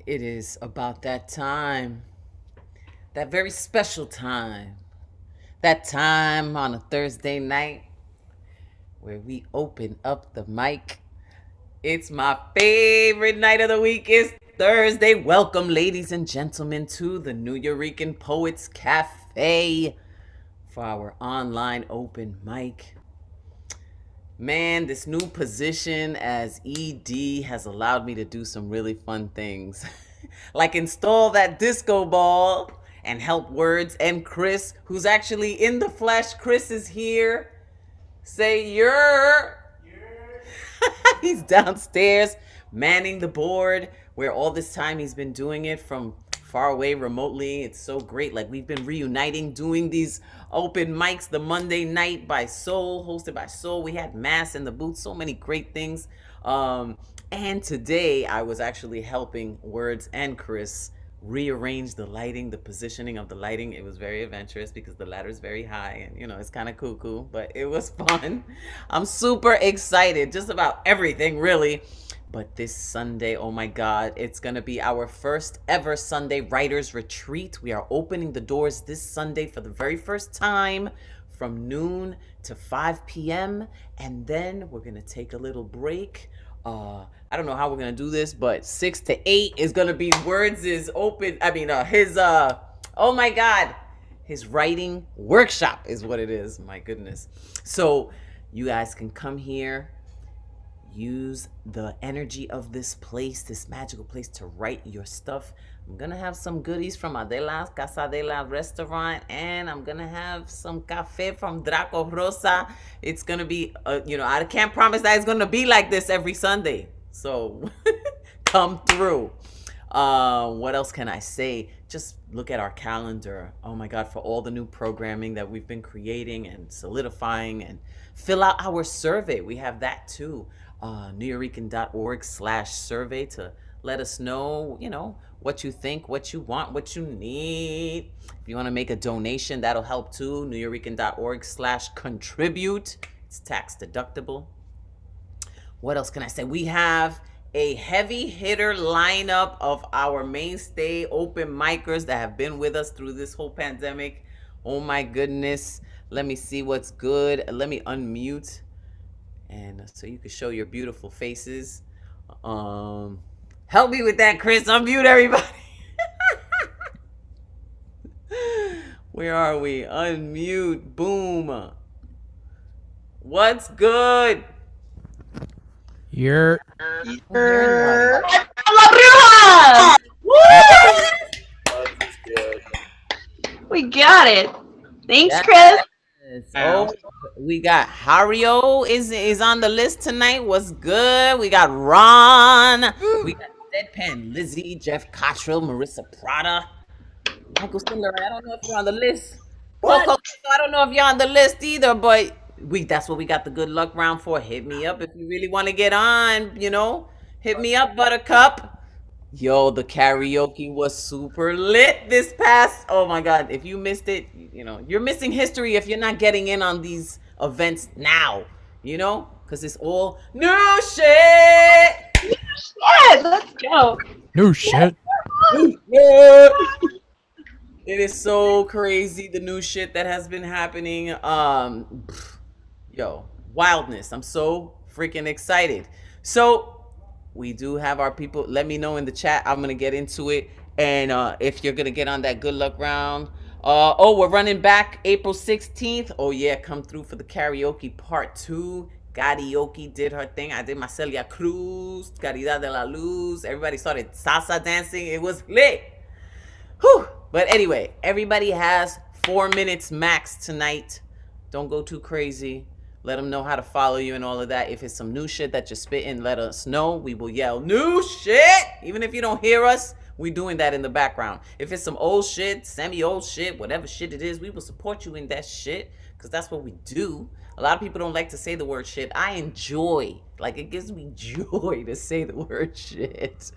It is about that time, that very special time, that time on a Thursday night where we open up the mic. It's my favorite night of the week. It's Thursday. Welcome, ladies and gentlemen, to the New Eurekan Poets Cafe for our online open mic. Man, this new position as ED has allowed me to do some really fun things. Like install that disco ball and help Words and Chris, who's actually in the flesh. Chris is here. Say you're. He's downstairs manning the board where all this time he's been doing it from far away remotely. It's so great. Like we've been reuniting, doing these open mics the Monday night by Soul, hosted by Soul. We had Mass in the booth, so many great things. And today I was actually helping Words and Chris rearrange the lighting, the positioning of the lighting. It was very adventurous because the ladder is very high and it's kind of cuckoo, but it was fun. I'm super excited just about everything, really. But this Sunday, oh my God, it's going to be our first ever Sunday Writers Retreat. We are opening the doors this Sunday for the very first time from noon to 5 p.m. And then we're going to take a little break. I don't know how we're going to do this, but 6 to 8 is going to be Words is open. Oh my God, his writing workshop is what it is. My goodness. So you guys can come here. Use the energy of this place, this magical place, to write your stuff. I'm going to have some goodies from Adela's Casa de la restaurant, and I'm going to have some cafe from Draco Rosa. It's going to be, I can't promise that it's going to be like this every Sunday. So come through. What else can I say? Just look at our calendar. Oh my God, for all the new programming that we've been creating and solidifying, and fill out our survey. We have that too. NewYurekan.org/survey to let us know, what you think, what you want, what you need. If you want to make a donation, that'll help too. NewYurekan.org/contribute. It's tax deductible. What else can I say? We have a heavy hitter lineup of our mainstay open micers that have been with us through this whole pandemic. Oh my goodness. Let me see what's good. Let me unmute. And so you can show your beautiful faces. Help me with that, Chris. Unmute everybody. Where are we? Unmute. Boom. What's good? You're. Bruja! We got it. Thanks, Yes. Chris. Oh, we got Hario is on the list tonight. What's good? We got Ron. We got Deadpan Lizzie, Jeff Cottrell, Marissa Prada, Michael Sindler. I don't know if you're on the list. Coco, I don't know if you're on the list either, but that's what we got the good luck round for. Hit me up if you really want to get on, Hit me up, Buttercup. Yo, the karaoke was super lit this past. Oh my God. If you missed it, you're missing history if you're not getting in on these events now, because it's all new shit. Yeah, let's go. No shit. It is so crazy, the new shit that has been happening. Wildness. I'm so freaking excited. So we do have our people. Let me know in the chat. I'm going to get into it. And if you're going to get on that good luck round. We're running back April 16th. Oh, yeah. Come through for the karaoke part 2. Karaoke did her thing. I did my Celia Cruz, Caridad De La Luz. Everybody started salsa dancing. It was lit. Whew. But anyway, everybody has 4 minutes max tonight. Don't go too crazy. Let them know how to follow you and all of that. If it's some new shit that you're spitting, let us know. We will yell, new shit! Even if you don't hear us, we're doing that in the background. If it's some old shit, semi-old shit, whatever shit it is, we will support you in that shit, because that's what we do. A lot of people don't like to say the word shit. I enjoy, like, it gives me joy to say the word shit.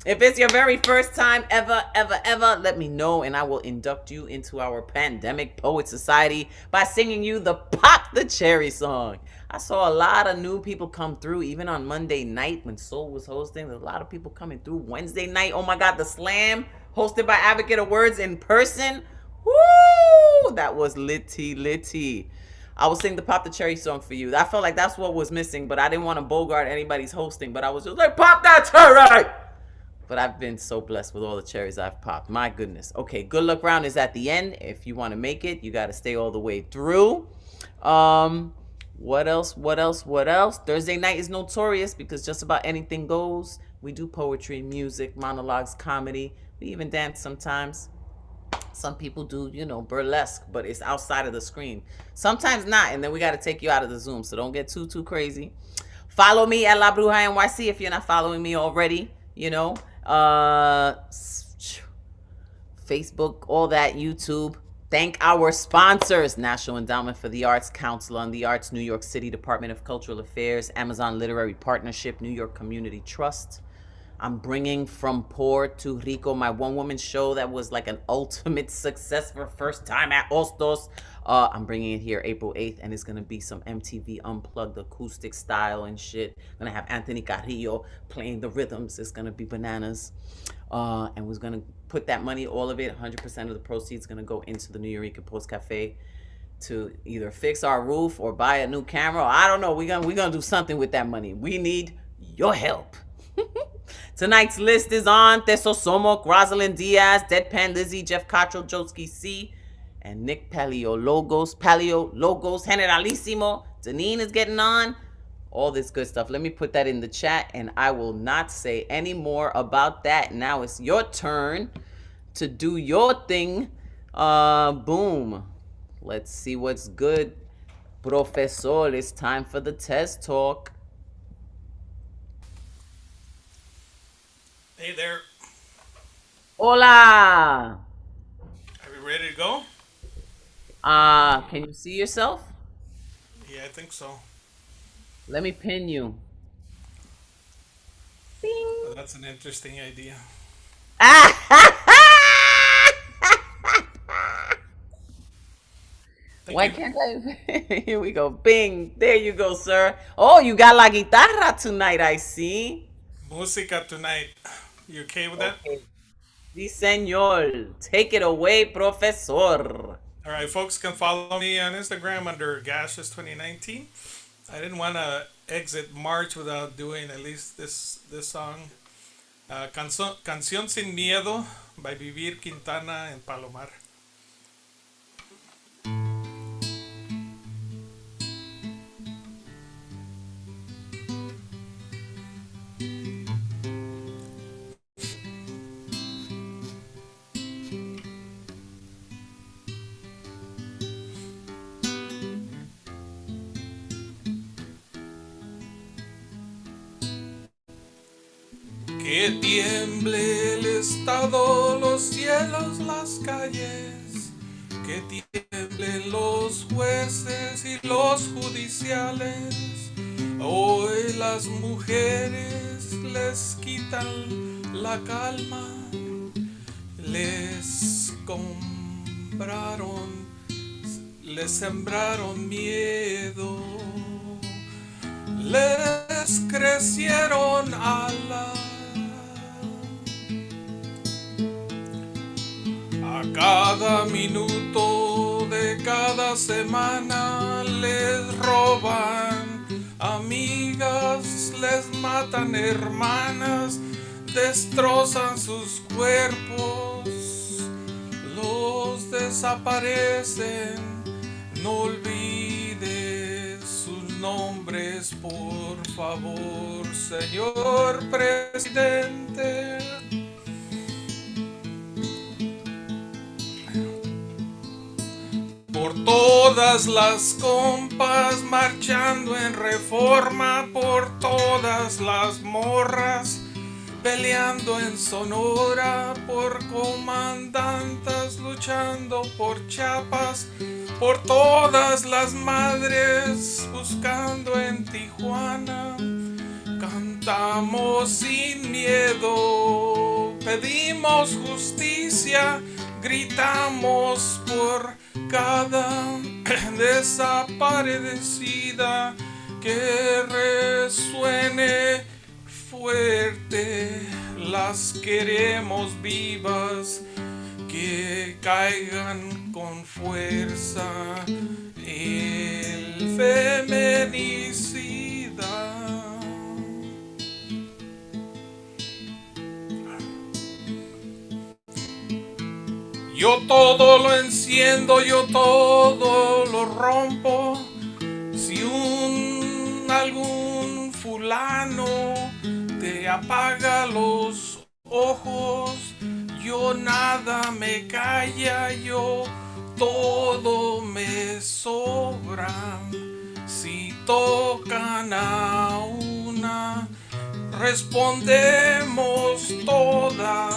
If it's your very first time ever, ever, ever, let me know and I will induct you into our Pandemic Poet Society by singing you the Pop the Cherry song. I saw a lot of new people come through, even on Monday night when Soul was hosting. There's a lot of people coming through. Wednesday night, oh my God, the Slam hosted by Advocate of Words in person. Woo! That was litty. I will sing the Pop the Cherry song for you. I felt like that's what was missing, but I didn't want to bogart anybody's hosting, but I was just like, pop that cherry! But I've been so blessed with all the cherries I've popped. My goodness. Okay, good luck round is at the end. If you want to make it, you got to stay all the way through. What else? Thursday night is notorious because just about anything goes. We do poetry, music, monologues, comedy. We even dance sometimes. Some people do, burlesque, but it's outside of the screen. Sometimes not, and then we got to take you out of the Zoom, so don't get too crazy. Follow me at La Bruja NYC if you're not following me already, Facebook, all that, YouTube. Thank our sponsors: National Endowment for the Arts, Council on the Arts, New York City Department of Cultural Affairs, Amazon Literary Partnership, New York Community Trust. I'm bringing From Poor to Rico, my one-woman show that was like an ultimate success for first time at Ostos. I'm bringing it here April 8th, and it's going to be some MTV Unplugged acoustic style and shit. I'm going to have Anthony Carrillo playing the rhythms. It's going to be bananas. And we're going to put that money, all of it, 100% of the proceeds going to go into the New Eureka Post Cafe to either fix our roof or buy a new camera. I don't know. We're gonna do something with that money. We need your help. Tonight's list is on Teso Somok, Rosalind Diaz, Deadpan Lizzie, Jeff Cottrell, Joski C, and Nick Paleologos, Generalissimo. Deneen is getting on. All this good stuff. Let me put that in the chat, and I will not say any more about that. Now it's your turn to do your thing. Boom. Let's see what's good. Professor, it's time for the test talk. Hey there. Hola. Are we ready to go? Can you see yourself? Yeah, I think so. Let me pin you. Oh, that's an interesting idea. Why can't I? Here we go. Bing. There you go, sir. Oh, you got la guitarra tonight, I see. Música tonight. You okay with that? Okay. Sí, señor. Take it away, professor. All right, folks can follow me on Instagram under Gashes2019. I didn't want to exit March without doing at least this song. Canción Sin Miedo by Vivir Quintana and Palomar. Que tiemble el Estado, los cielos, las calles, que tiemblen los jueces y los judiciales. Hoy las mujeres les quitan la calma, les sembraron miedo, les crecieron alas. A cada minuto de cada semana les roban amigas, les matan hermanas, destrozan sus cuerpos, los desaparecen. No olvide sus nombres, por favor, señor presidente. Por todas las compas marchando en Reforma, por todas las morras peleando en Sonora, por comandantas luchando por Chiapas, por todas las madres buscando en Tijuana. Cantamos sin miedo, pedimos justicia, gritamos por cada desaparecida, que resuene fuerte, las queremos vivas, que caigan con fuerza el feminicida. Yo todo lo enciendo, yo todo lo rompo. Si algún fulano te apaga los ojos, yo nada me calla, yo todo me sobra. Si tocan a una, respondemos todas.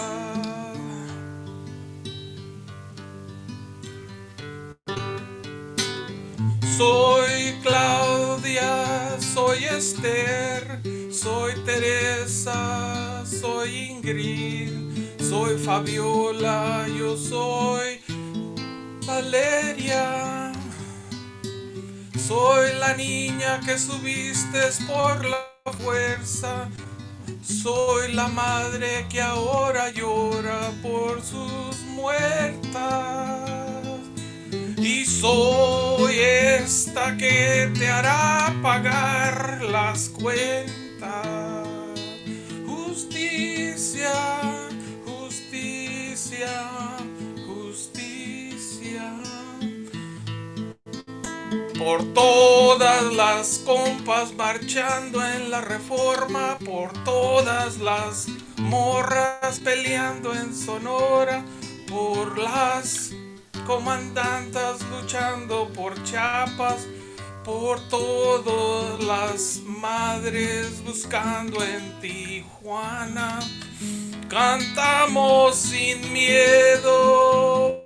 Soy Claudia, soy Esther, soy Teresa, soy Ingrid, soy Fabiola, yo soy Valeria. Soy la niña que subiste por la fuerza, soy la madre que ahora llora por sus muertas. Y soy esta que te hará pagar las cuentas. Justicia, justicia, justicia. Por todas las compas marchando en la Reforma, por todas las morras peleando en Sonora, por las comandantas luchando por Chiapas, por todas las madres buscando en Tijuana. Cantamos sin miedo,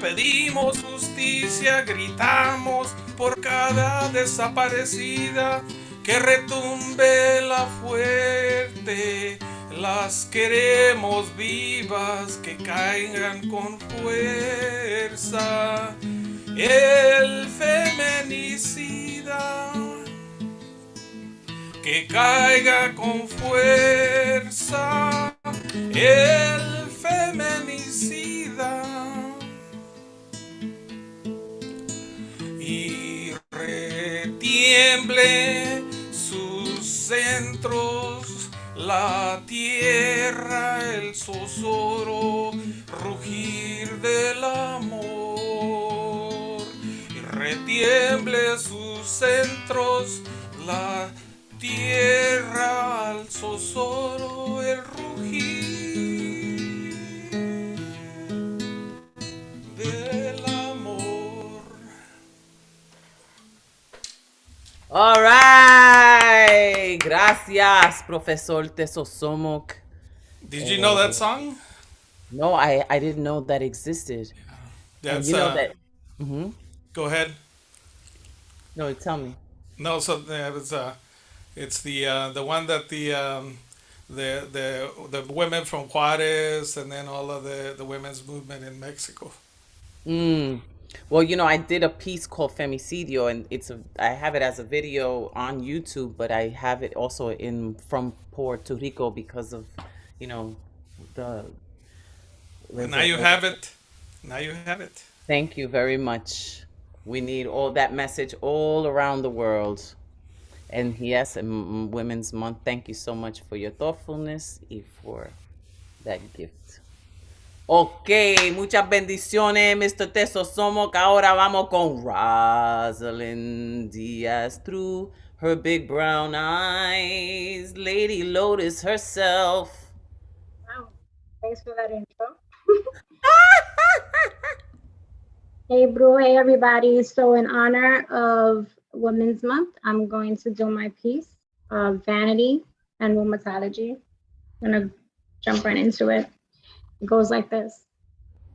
pedimos justicia, gritamos por cada desaparecida, que retumbe la fuerte. Las queremos vivas, que caigan con fuerza el feminicida, que caiga con fuerza el feminicida. Y retiemble sus centros la tierra, el zozoro, rugir del amor. Y retiemble sus centros, la tierra, al zozoro, el rugir del amor. All right. Gracias, Profesor Tesosomok. Did you know that song? No, I didn't know that existed. And That's you know that. Hmm. Go ahead. No, tell me. No, so it's the one that the women from Juarez and then all of the women's movement in Mexico. Mm. Well, I did a piece called Femicidio, and I have it as a video on YouTube, but I have it also from Puerto Rico because of, the. Now you have it. Now you have it. Thank you very much. We need all that message all around the world. And yes, Women's Month, thank you so much for your thoughtfulness y for that gift. Ok, muchas bendiciones, Mr. Tesosomok. Ahora vamos con Rosalind Diaz through her big brown eyes. Lady Lotus herself. Wow, thanks for that intro. Hey, Bru, hey, everybody. So in honor of Women's Month, I'm going to do my piece of vanity and rheumatology. I'm going to jump right into it. It goes like this.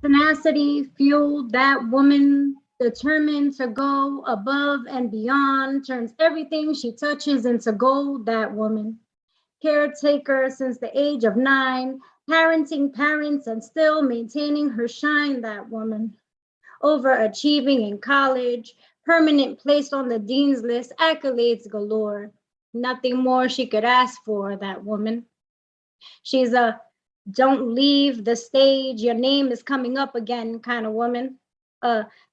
Tenacity fueled that woman determined to go above and beyond, turns everything she touches into gold, that woman. Caretaker since the age of 9, parenting parents and still maintaining her shine, that woman. Overachieving in college, permanent placed on the dean's list, accolades galore. Nothing more she could ask for, that woman. She's a don't leave the stage, your name is coming up again kind of woman.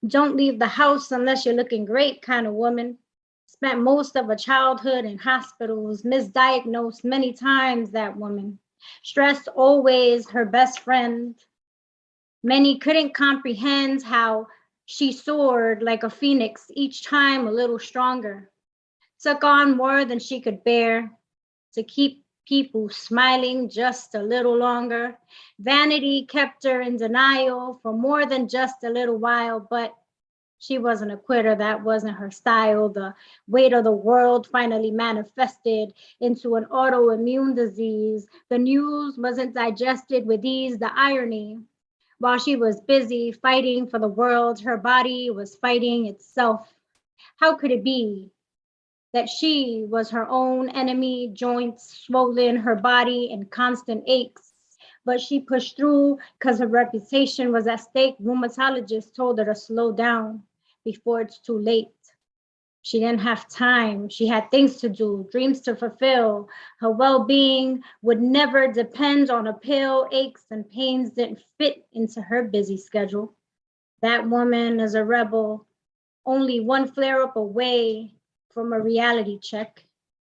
Don't leave the house unless you're looking great kind of woman. Spent most of her childhood in hospitals, misdiagnosed many times, that woman. Stress always her best friend. Many couldn't comprehend how she soared like a phoenix, each time a little stronger. Took on more than she could bear to keep people smiling just a little longer. Vanity kept her in denial for more than just a little while, but she wasn't a quitter. That wasn't her style. The weight of the world finally manifested into an autoimmune disease. The news wasn't digested with ease. The irony, while she was busy fighting for the world, her body was fighting itself. How could it be that she was her own enemy, joints swollen, her body in constant aches? But she pushed through because her reputation was at stake. Rheumatologists told her to slow down before it's too late. She didn't have time. She had things to do, dreams to fulfill. Her well-being would never depend on a pill. Aches and pains didn't fit into her busy schedule. That woman is a rebel, only one flare-up away from a reality check,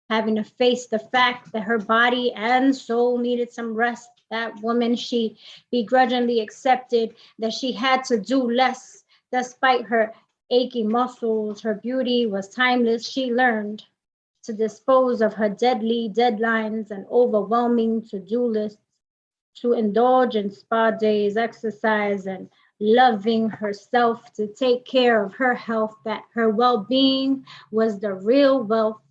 having to face the fact that her body and soul needed some rest. That woman, she begrudgingly accepted that she had to do less despite her aching muscles. Her beauty was timeless. She learned to dispose of her deadly deadlines and overwhelming to-do lists, to indulge in spa days, exercise, and loving herself, to take care of her health, that her well-being was the real wealth.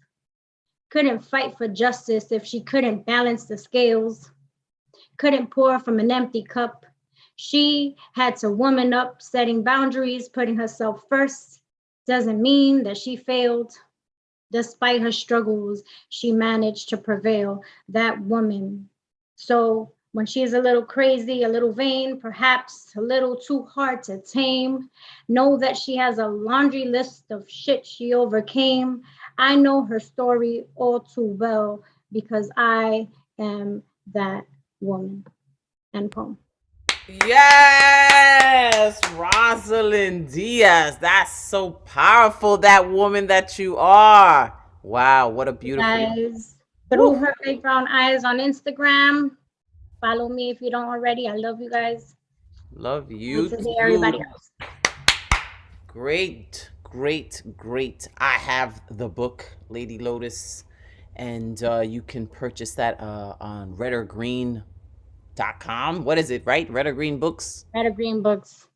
Couldn't fight for justice if she couldn't balance the scales, couldn't pour from an empty cup. She had to woman up, setting boundaries, putting herself first. Doesn't mean that she failed. Despite her struggles, she managed to prevail, that woman. So when she's a little crazy, a little vain, perhaps a little too hard to tame, know that she has a laundry list of shit she overcame. I know her story all too well because I am that woman. End poem. Yes, Rosalind Diaz. That's so powerful, that woman that you are. Wow, what a beautiful. Guys, through Woo. her big brown eyes on Instagram. Follow me if you don't already. I love you guys. Love Need you to hear too. everybody else. Great, great, great. I have the book, Lady Lotus, and you can purchase that on redorgreen.com. What is it, right? Red or Green Books? Red or Green Books.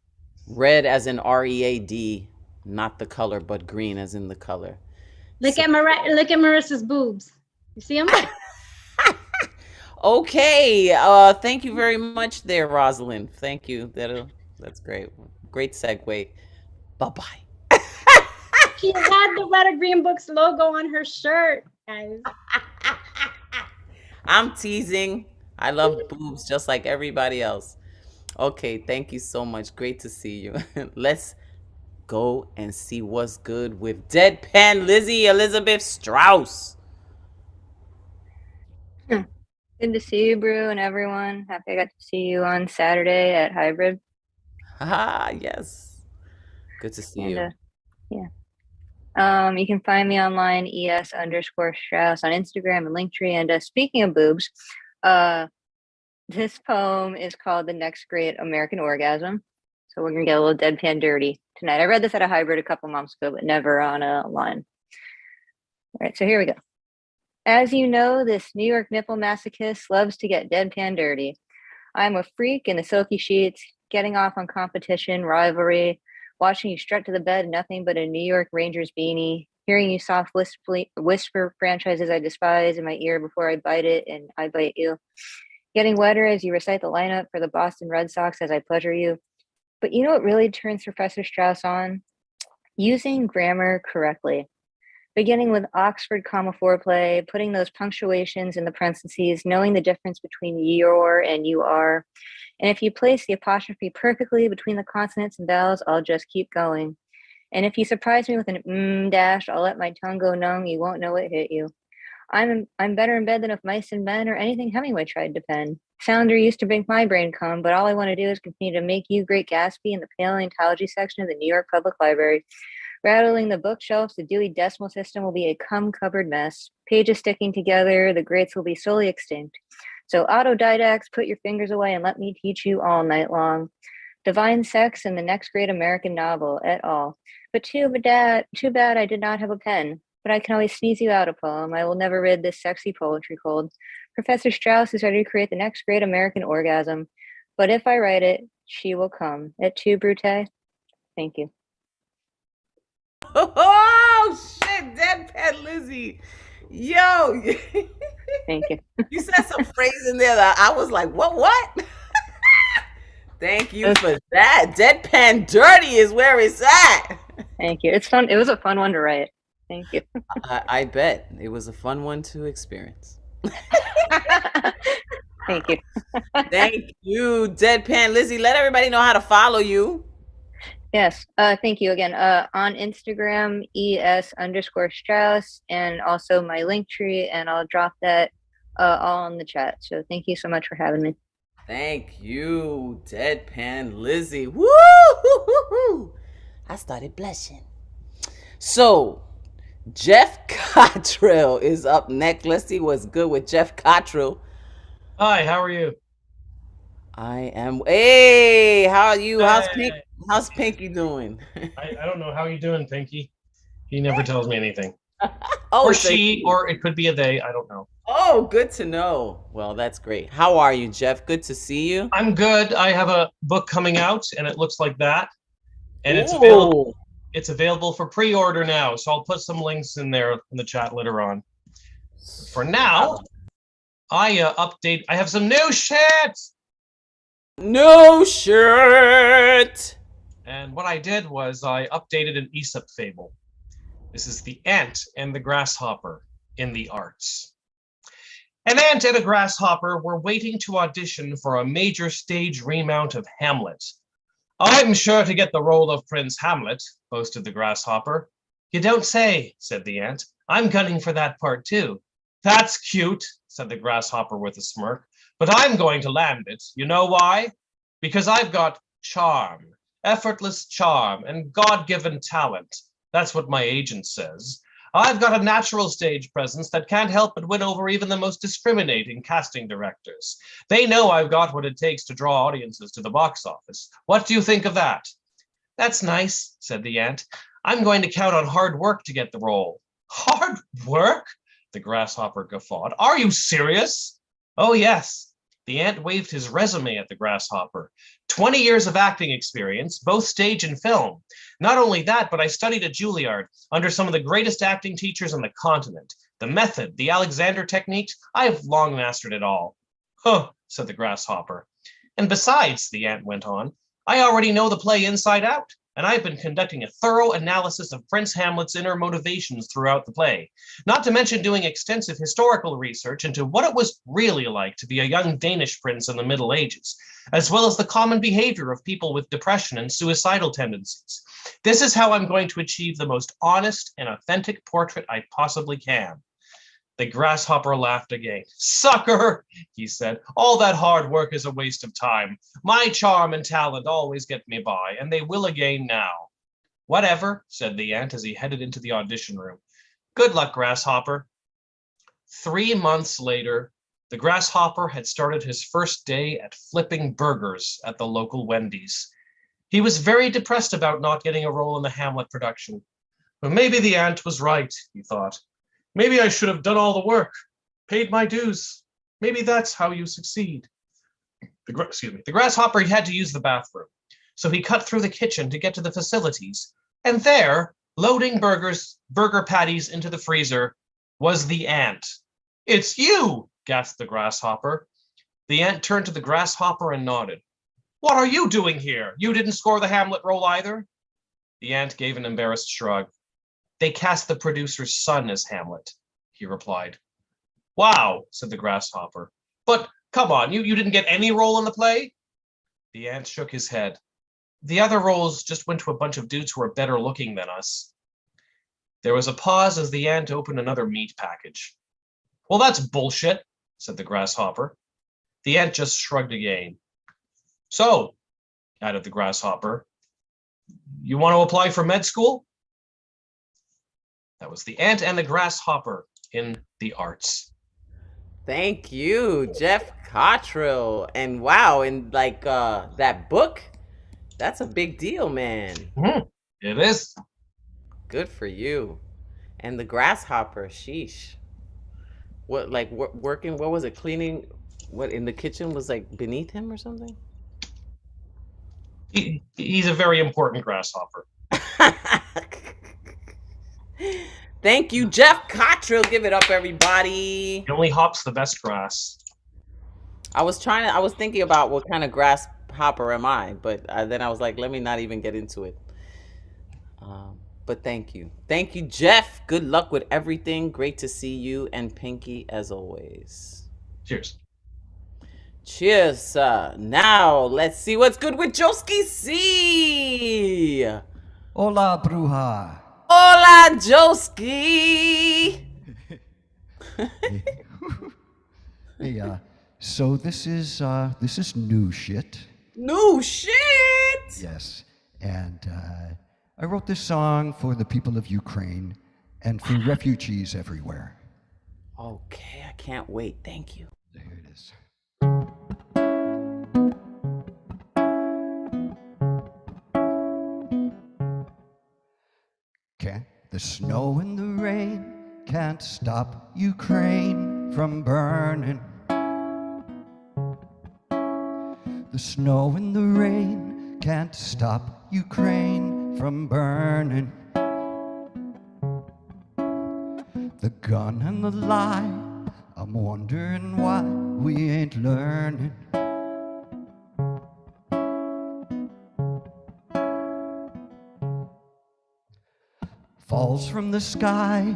Red as in READ, not the color, but green as in the color. Look at Marissa's boobs. You see them? Okay. Thank you very much there, Rosalind. Thank you. That's great. Great segue. Bye-bye. She had the Red or Green Books logo on her shirt, guys. I'm teasing. I love boobs just like everybody else. Okay, thank you so much. Great to see you. Let's go and see what's good with Deadpan Lizzie Elizabeth Strauss. Good to see you, Brew, and everyone. Happy I got to see you on Saturday at Hybrid. Ah, yes. Good to see you. Yeah. You can find me online, es_Strauss on Instagram and Linktree. And speaking of boobs, this poem is called The Next Great American Orgasm. So we're going to get a little deadpan dirty tonight. I read this at a Hybrid a couple months ago, but never on a line. All right, so here we go. As you know, this New York nipple masochist loves to get deadpan dirty. I'm a freak in the silky sheets, getting off on competition, rivalry, watching you strut to the bed in nothing but a New York Rangers beanie, hearing you soft whisper franchises I despise in my ear before I bite it and I bite you, getting wetter as you recite the lineup for the Boston Red Sox as I pleasure you. But you know what really turns Professor Strauss on? Using grammar correctly. Beginning with Oxford comma foreplay, putting those punctuations in the parentheses, knowing the difference between your and you are. And if you place the apostrophe perfectly between the consonants and vowels, I'll just keep going. And if you surprise me with an dash, I'll let my tongue go numb. You won't know what hit you. I'm better in bed than if mice and men or anything Hemingway tried to pen. Sounder used to make my brain come, but all I want to do is continue to make you Great Gatsby in the paleontology section of the New York Public Library. Rattling the bookshelves, the Dewey Decimal System will be a cum-covered mess. Pages sticking together, the greats will be solely extinct. So autodidacts, put your fingers away and let me teach you all night long. Divine sex in the next great American novel, et al. But too bad I did not have a pen. But I can always sneeze you out a poem. I will never rid this sexy poetry cold. Professor Strauss is ready to create the next great American orgasm. But if I write it, she will come. Et tu, Brute? Thank you. Oh shit, Deadpan Lizzie. Yo. Thank you. You said some phrase in there that I was like, what? Thank you for that. Deadpan Dirty is where it's at. Thank you. It's fun. It was a fun one to write. Thank you. I bet it was a fun one to experience. Thank you. Thank you, Deadpan Lizzie. Let everybody know how to follow you. Yes. Thank you again. On Instagram, ES_Strauss, and also my link tree, and I'll drop that all in the chat. So thank you so much for having me. Thank you, Deadpan Lizzie. Woo! I started blushing. So, Jeff Cottrell is up next. Let's see what's good with Jeff Cottrell. Hi, how are you? I am. Hey, how are you? Hey. How's Pinky doing? I don't know. How are you doing, Pinky? He never tells me anything. Oh, Or she, or it could be a they. I don't know. Oh, good to know. Well, that's great. How are you, Jeff? Good to see you. I'm good. I have a book coming out, and it looks like that. And it's Ooh. available. It's available for pre-order now, so I'll put some links in there in the chat later on. For now, I have some new shit. No shirt. And what I did was I updated an Aesop fable. This is The Ant and the Grasshopper in the Arts. An ant and a grasshopper were waiting to audition for a major stage remount of Hamlet. I'm sure to get the role of Prince Hamlet, boasted the grasshopper. You don't say, said the ant. I'm gunning for that part too. That's cute, said the grasshopper with a smirk, but I'm going to land it. You know why? Because I've got charm, effortless charm, and God-given talent. That's what my agent says. I've got a natural stage presence that can't help but win over even the most discriminating casting directors. They know I've got what it takes to draw audiences to the box office. What do you think of that? That's nice, said the ant. I'm going to count on hard work to get the role. Hard work? The grasshopper guffawed. Are you serious? Oh, yes. The ant waved his resume at the grasshopper. 20 years of acting experience, both stage and film. Not only that, but I studied at Juilliard under some of the greatest acting teachers on the continent. The method, the Alexander techniques, I have long mastered it all. Huh, said the grasshopper. And besides, the ant went on, I already know the play inside out, and I've been conducting a thorough analysis of Prince Hamlet's inner motivations throughout the play, not to mention doing extensive historical research into what it was really like to be a young Danish prince in the Middle Ages, as well as the common behavior of people with depression and suicidal tendencies. This is how I'm going to achieve the most honest and authentic portrait I possibly can. The grasshopper laughed again. Sucker, he said, all that hard work is a waste of time. My charm and talent always get me by, and they will again now. Whatever, said the ant as he headed into the audition room. Good luck, grasshopper. 3 months later, the grasshopper had started his first day at flipping burgers at the local Wendy's. He was very depressed about not getting a role in the Hamlet production. But maybe the ant was right, he thought. Maybe I should have done all the work, paid my dues. Maybe that's how you succeed. The grasshopper had to use the bathroom, so he cut through the kitchen to get to the facilities. And there, loading burger patties into the freezer, was the ant. It's you, gasped the grasshopper. The ant turned to the grasshopper and nodded. What are you doing here? You didn't score the Hamlet role either? The ant gave an embarrassed shrug. They cast the producer's son as Hamlet, he replied. Wow, said the grasshopper. But come on, you didn't get any role in the play? The ant shook his head. The other roles just went to a bunch of dudes who are better looking than us. There was a pause as the ant opened another meat package. Well, that's bullshit, said the grasshopper. The ant just shrugged again. So, added the grasshopper, you want to apply for med school? That was the ant and the grasshopper in the arts. Thank you, Jeff Cottrell. And wow, and like that book, that's a big deal, man. It is. Good for you. And the grasshopper, sheesh. What, like working? What was it? Cleaning? What in the kitchen was like beneath him or something? He's a very important grasshopper. Thank you, Jeff Cottrell. Give it up, everybody. He only hops the best grass. I was thinking about what kind of grasshopper am I, but then I was like, let me not even get into it. But thank you, Jeff. Good luck with everything. Great to see you and Pinky as always. Cheers. Cheers. Now let's see what's good with Joski C. Hola, Bruja. Hola, Joski. Hey, so this is new shit. New shit. Yes, and I wrote this song for the people of Ukraine and for refugees everywhere. Okay, I can't wait. Thank you. There it is. Okay. The snow and the rain can't stop Ukraine from burning. The snow and the rain can't stop Ukraine from burning. The gun and the lie, I'm wondering why we ain't learning. Falls from the sky,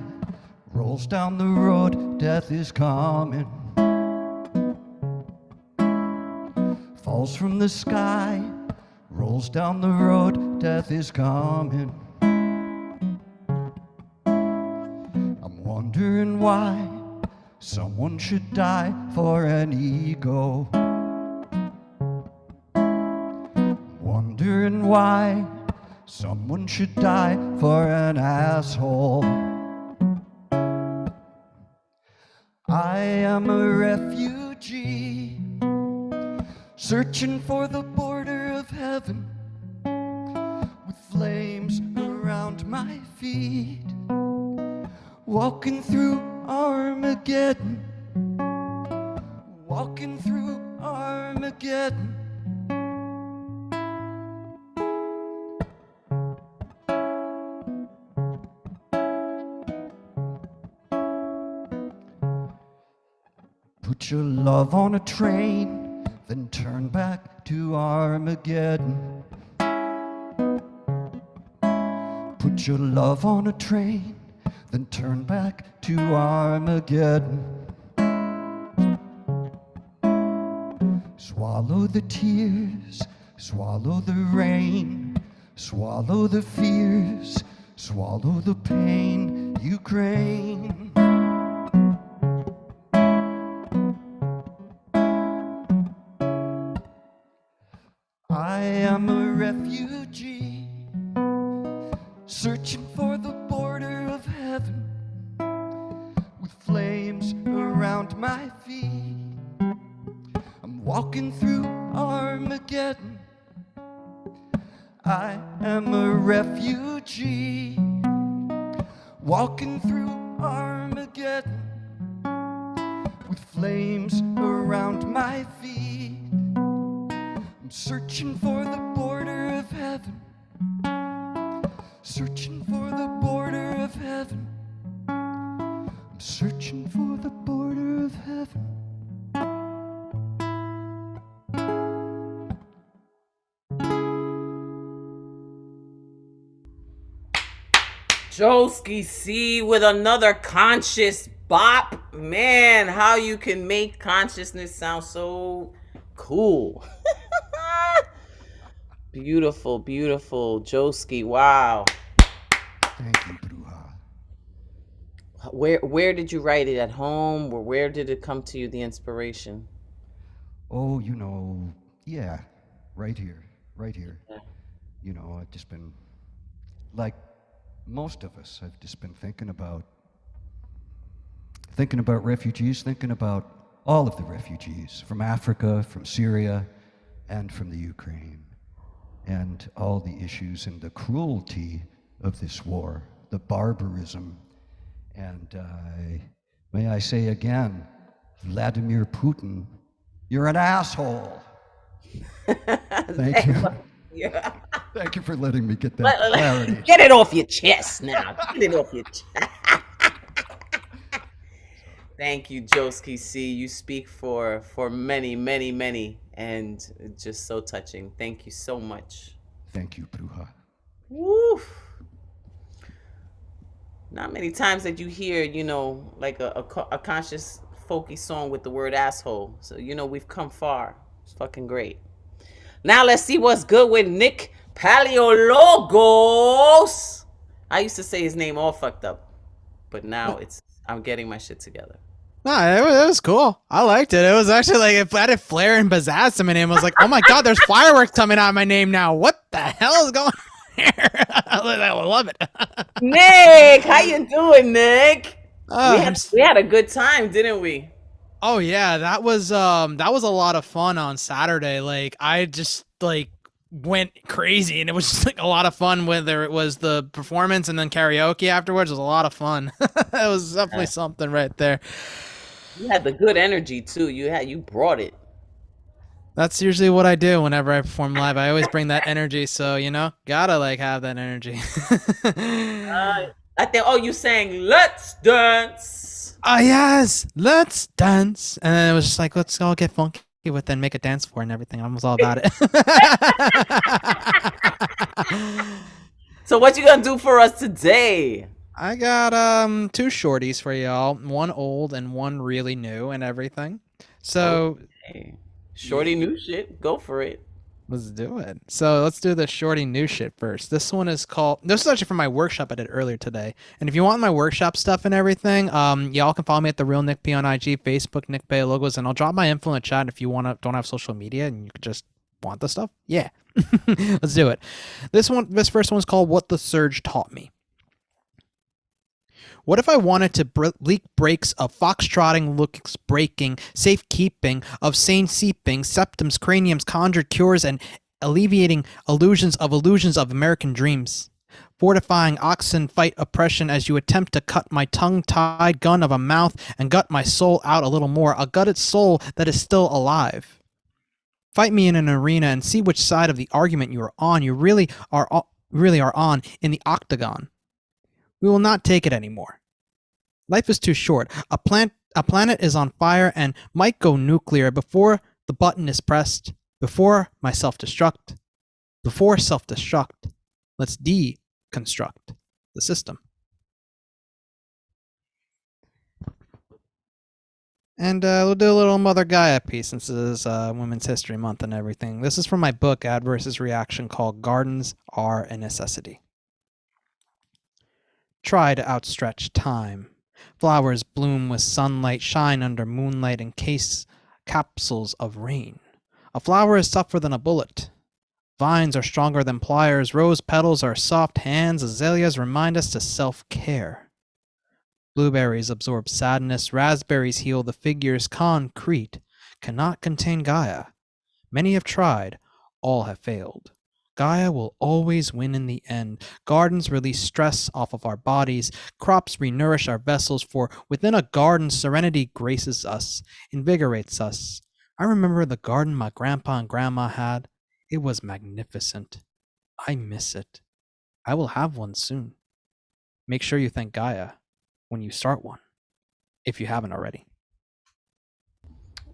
rolls down the road, death is coming. Falls from the sky, rolls down the road, death is coming. I'm wondering why someone should die for an ego. Wondering why someone should die for an asshole. I am a refugee, searching for the border of heaven, with flames around my feet, walking through Armageddon, walking through Armageddon. Put your love on a train, then turn back to Armageddon. Put your love on a train, then turn back to Armageddon. Swallow the tears, swallow the rain, swallow the fears, swallow the pain, Ukraine. I am a refugee, searching for the border of heaven, with flames around my feet. I'm walking through Armageddon. I am a refugee, walking through Armageddon, with flames around my feet. I'm searching for the border of heaven, searching for the border of heaven. I'm searching for the border of heaven. Joski C with another conscious bop. Man, how you can make consciousness sound so cool. Beautiful, beautiful. Joski, wow. Thank you, Bruja. Where did you write it? At home? Or where did it come to you, the inspiration? Oh, yeah, right here, right here. I've just been, like most of us, I've just been thinking about refugees, thinking about all of the refugees from Africa, from Syria, and from the Ukraine, and all the issues and the cruelty of this war, the barbarism, and may I say again, Vladimir Putin, you're an asshole. Thank you. Yeah. Thank you for letting me get that clarity. Get it off your chest now. Get it off your chest. Thank you, Joski C. You speak for many, many, many, and just so touching. Thank you so much. Thank you, Bruja. Woo. Not many times that you hear, like a conscious, folky song with the word asshole. So, we've come far. It's fucking great. Now let's see what's good with Nick Paleologos. I used to say his name all fucked up, but now I'm getting my shit together. No, it was cool. I liked it. It was actually like it added flair and pizzazz to my name. I was like, oh my god, there's fireworks coming out of my name now. What the hell is going on here? I love it. Nick, how you doing, Nick? We had a good time, didn't we? Oh yeah, that was a lot of fun on Saturday. Like I just went crazy, and it was just like a lot of fun. Whether it was the performance and then karaoke afterwards, it was a lot of fun. It was definitely something right there. You had the good energy too. You brought it. That's usually what I do whenever I perform live. I always bring that energy, so gotta have that energy. I think. Oh, you sang "Let's Dance." Yes, let's dance, and then it was just like, let's all get funky with it and make a dance floor and everything. I was all about it. So what you gonna do for us today? I got two shorties for y'all, one old and one really new and everything. So okay. Shorty new shit, go for it. Let's do it. So let's do the shorty new shit first. This one is called, this is actually from my workshop I did earlier today. And if you want my workshop stuff and everything, y'all can follow me at The Real Nick P on IG, Facebook, Nick P Logos, and I'll drop my info in the chat if you don't have social media and you just want the stuff. Yeah. Let's do it. This first one's called What the Surge Taught Me. What if I wanted to leak breaks of foxtrotting looks breaking, safekeeping, of sane seeping, septums, craniums, conjured cures, and alleviating illusions of American dreams? Fortifying oxen fight oppression as you attempt to cut my tongue-tied gun of a mouth and gut my soul out a little more, a gutted soul that is still alive. Fight me in an arena and see which side of the argument you are on. You really are on in the octagon. We will not take it anymore. Life is too short. A planet is on fire and might go nuclear before the button is pressed, before my self-destruct. Before self-destruct, let's deconstruct the system. And we'll do a little Mother Gaia piece since this is Women's History Month and everything. This is from my book, Adversus Reaction, called Gardens Are a Necessity. Try to outstretch time. Flowers bloom with sunlight, shine under moonlight, encase capsules of rain. A flower is tougher than a bullet. Vines are stronger than pliers. Rose petals are soft hands. Azaleas remind us to self-care. Blueberries absorb sadness. Raspberries heal the figures. Concrete cannot contain Gaia. Many have tried. All have failed. Gaia will always win in the end. Gardens release stress off of our bodies. Crops renourish our vessels, for within a garden, serenity graces us, invigorates us. I remember the garden my grandpa and grandma had. It was magnificent. I miss it. I will have one soon. Make sure you thank Gaia when you start one, if you haven't already.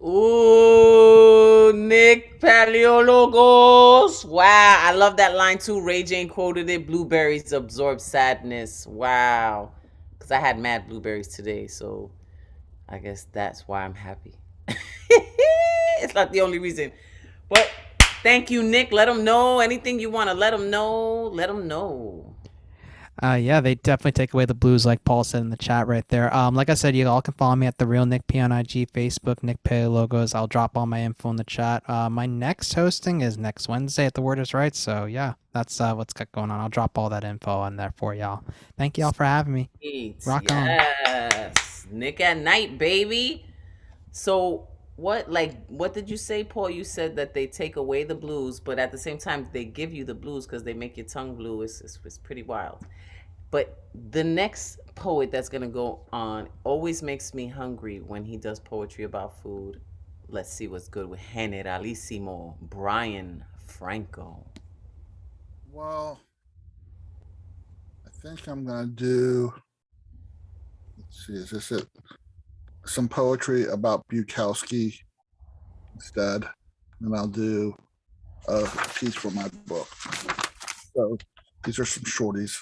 Ooh, Nick. Nick Paleologos. Wow, I love that line too. Ray Jane quoted it. Blueberries absorb sadness. Wow, because I had mad blueberries today, so I guess that's why I'm happy. It's not the only reason, but thank you, Nick. Let them know anything you want to let them know. Let them know. Yeah, they definitely take away the blues, like Paul said in the chat right there. Like I said, you all can follow me at the Real Nick P on IG, Facebook, Nick Paleo Logos. I'll drop all my info in the chat. My next hosting is next Wednesday at The Word Is Right. So yeah, that's what's got going on. I'll drop all that info on there for y'all. Thank y'all for having me. Rock on. Yes, Nick at night, baby. So what did you say, Paul? You said that they take away the blues, but at the same time they give you the blues because they make your tongue blue. It's pretty wild. But the next poet that's gonna go on always makes me hungry when he does poetry about food. Let's see what's good with Generalissimo Brian Franco. Well, I think I'm gonna do. Let's see, is this it? Some poetry about Bukowski instead, and I'll do a piece from my book. So these are some shorties.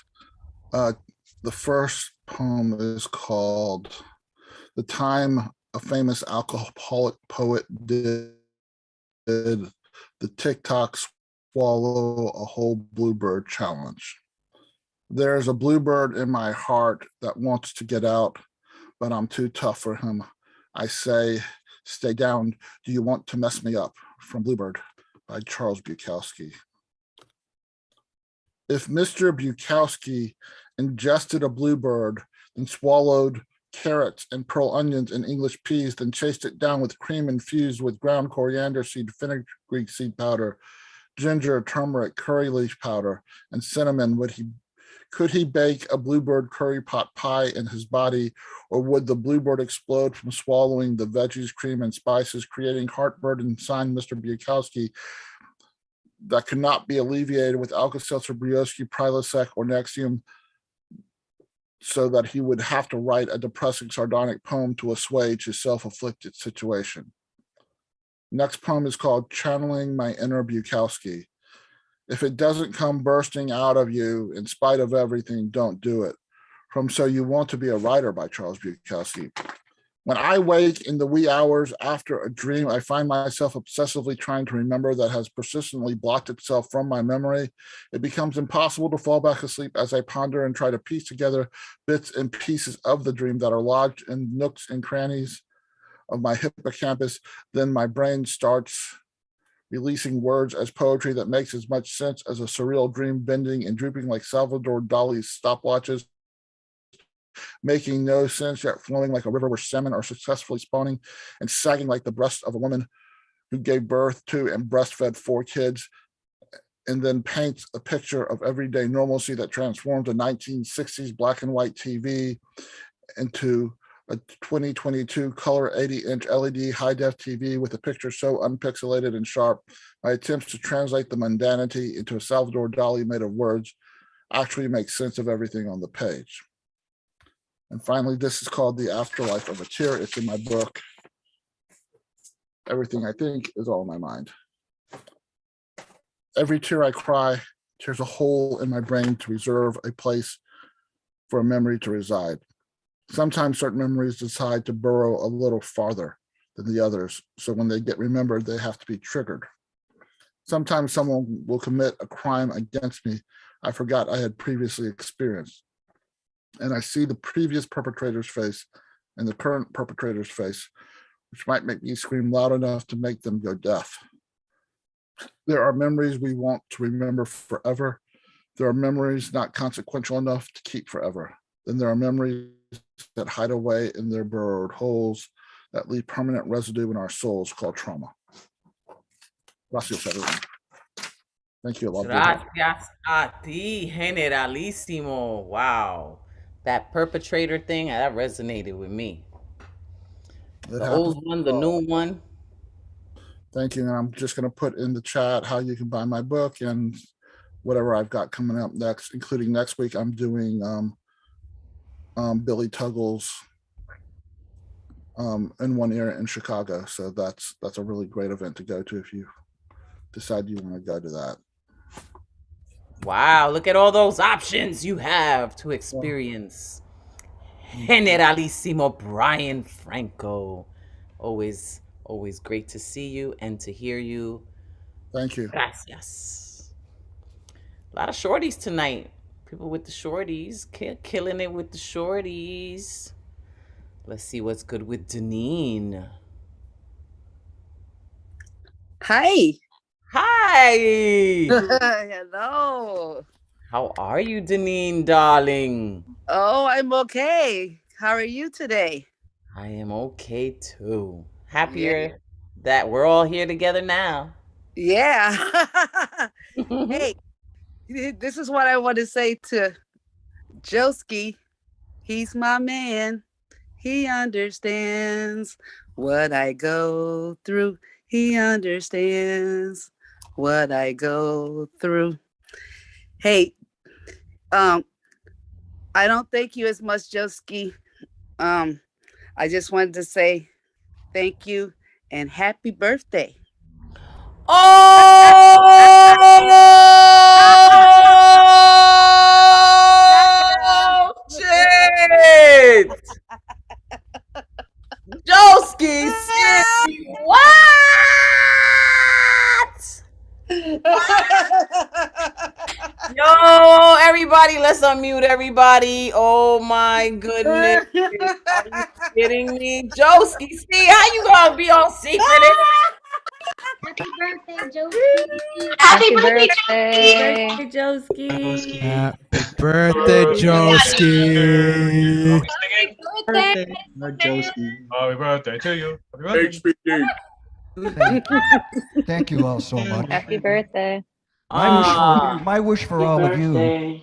The first poem is called "The Time a Famous Alcoholic Poet Did the TikTok Swallow a Whole Bluebird Challenge." There's a bluebird in my heart that wants to get out, but I'm too tough for him. I say, stay down. Do you want to mess me up? From Bluebird by Charles Bukowski. If Mr. Bukowski ingested a bluebird, then swallowed carrots and pearl onions and English peas, then chased it down with cream infused with ground coriander seed, fenugreek seed powder, ginger, turmeric, curry leaf powder, and cinnamon, could he bake a bluebird curry pot pie in his body, or would the bluebird explode from swallowing the veggies, cream, and spices, creating heartburn inside Mr. Bukowski that could not be alleviated with Alka-Seltzer, Brioski, Prilosec, or Nexium, so that he would have to write a depressing, sardonic poem to assuage his self-afflicted situation. Next poem is called Channeling My Inner Bukowski. If it doesn't come bursting out of you in spite of everything, don't do it. From So You Want to Be a Writer by Charles Bukowski. When I wake in the wee hours after a dream, I find myself obsessively trying to remember that has persistently blocked itself from my memory. It becomes impossible to fall back asleep as I ponder and try to piece together bits and pieces of the dream that are lodged in nooks and crannies of my hippocampus. Then my brain starts releasing words as poetry that makes as much sense as a surreal dream, bending and drooping like Salvador Dali's stopwatches, making no sense yet flowing like a river where salmon are successfully spawning, and sagging like the breast of a woman who gave birth to and breastfed 4 kids, and then paints a picture of everyday normalcy that transformed a 1960s black and white TV into a 2022 color 80-inch LED high-def TV with a picture so unpixelated and sharp. My attempts to translate the mundanity into a Salvador Dali made of words actually make sense of everything on the page. And finally, this is called The Afterlife of a Tear. It's in my book. Everything I think is all in my mind. Every tear I cry tears a hole in my brain to reserve a place for a memory to reside. Sometimes certain memories decide to burrow a little farther than the others, so when they get remembered, they have to be triggered. Sometimes someone will commit a crime against me I forgot I had previously experienced, and I see the previous perpetrator's face and the current perpetrator's face, which might make me scream loud enough to make them go deaf. There are memories we want to remember forever. There are memories not consequential enough to keep forever. Then there are memories that hide away in their burrowed holes that leave permanent residue in our souls called trauma. Gracias, everyone. Thank you. Gracias a ti, Generalissimo. Wow. That perpetrator thing, that resonated with me. The old one, the new one. Thank you. And I'm just going to put in the chat how you can buy my book and whatever I've got coming up next, including next week. I'm doing Billy Tuggle's in 1 year in Chicago. So that's a really great event to go to if you decide you want to go to that. Wow, look at all those options you have to experience. Generalissimo Brian Franco. Always great to see you and to hear you. Thank you. Gracias. A lot of shorties tonight. People with the shorties, killing it with the shorties. Let's see what's good with Deneen. Hi. Hi. Hello. How are you, Deneen, darling? Oh, I'm okay. How are you today? I am okay too. Happier that we're all here together now. Yeah. Hey, this is what I want to say to Joski. He's my man. He understands what I go through. He understands what I go through. Hey, I don't thank you as much, Joski. I just wanted to say thank you and happy birthday. Oh shit! Joski, what? Yo, everybody, let's unmute everybody. Oh my goodness. Are you kidding me? Joski, see, how you gonna be all secretive? Happy birthday, Josie. Happy birthday, Birthday. Joski. Happy birthday, Joski. Happy birthday to you. Happy birthday. Thank you all so much. Happy birthday. My wish for all of you.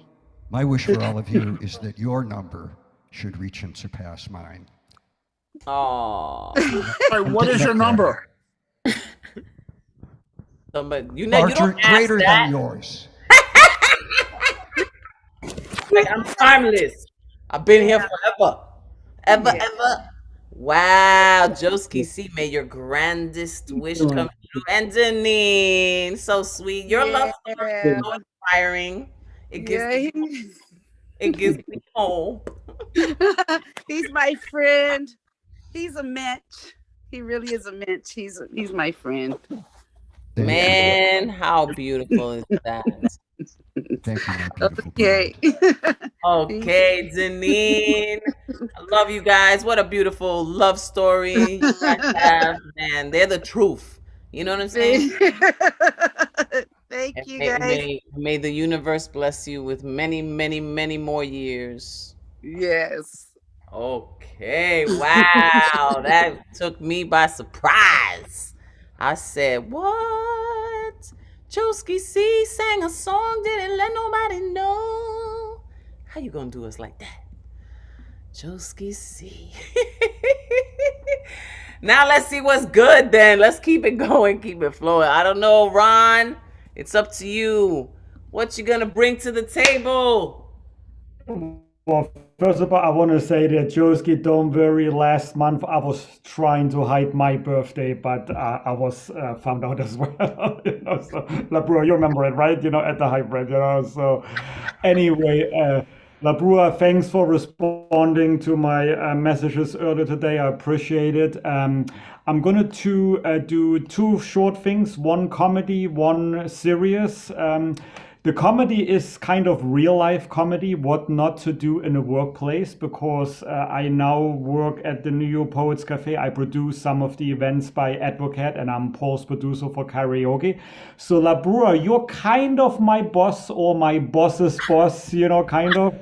My wish for all of you is that your number should reach and surpass mine. Aw. What is your number? But you know, you don't ask Greater that. than yours. Like, I'm timeless. I've been here forever. Ever. Wow, Joski, see, may your grandest wish come true. And Janine, so sweet. Your love story is so inspiring. It gives me hope. He's my friend. He's a mensch. He really is a mensch. He's my friend. Man, how beautiful is that? Thank you, my beautiful Okay. Okay, Janine. I love you guys. What a beautiful love story you guys have. Man, they're the truth. You know what I'm saying? Thank you, May, guys. may the universe bless you with many, many, many more years. Yes. Okay, wow. That took me by surprise. I said, what? Joski C sang a song, didn't let nobody know. How you gonna do us like that? Joski C. Now let's see what's good then. Let's keep it going, keep it flowing. I don't know, Ron. It's up to you. What you gonna bring to the table? Well, first of all, I want to say that Joski, don't worry. Last month I was trying to hide my birthday, but I was found out as well. So, Labrua, you remember it, right? At the hybrid. So anyway, Labrua, thanks for responding to my messages earlier today. I appreciate it. I'm going to do two short things, one comedy, one serious. The comedy is kind of real life comedy, what not to do in a workplace, because I now work at the New York Poets Cafe. I produce some of the events by Advocate, and I'm post producer for karaoke. So Labrua, you're kind of my boss or my boss's boss, kind of.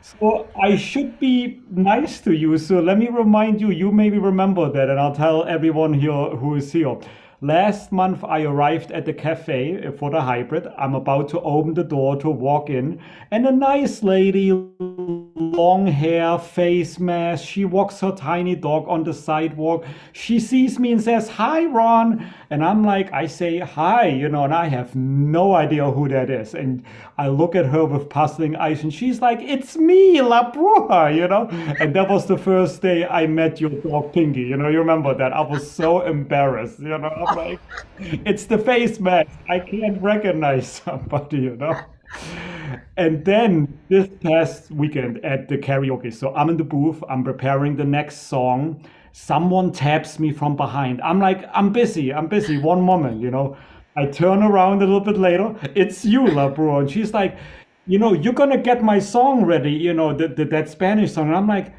So I should be nice to you. So let me remind you, you maybe remember that, and I'll tell everyone here who is here. Last month, I arrived at the cafe for the hybrid. I'm about to open the door to walk in, and a nice lady, long hair, face mask, she walks her tiny dog on the sidewalk. She sees me and says, "Hi, Ron." And I'm like, I say hi, and I have no idea who that is. And I look at her with puzzling eyes, and she's like, it's me, La Bruja. And that was the first day I met your dog Pinky. You remember that? I was so embarrassed. I'm like, it's the face mask. I can't recognize somebody. And then this past weekend at the karaoke, so I'm in the booth, I'm preparing the next song. Someone taps me from behind. I'm like, I'm busy, one moment. I turn around a little bit later, it's you, La Bro. And she's like, you're gonna get my song ready, that Spanish song. And I'm like,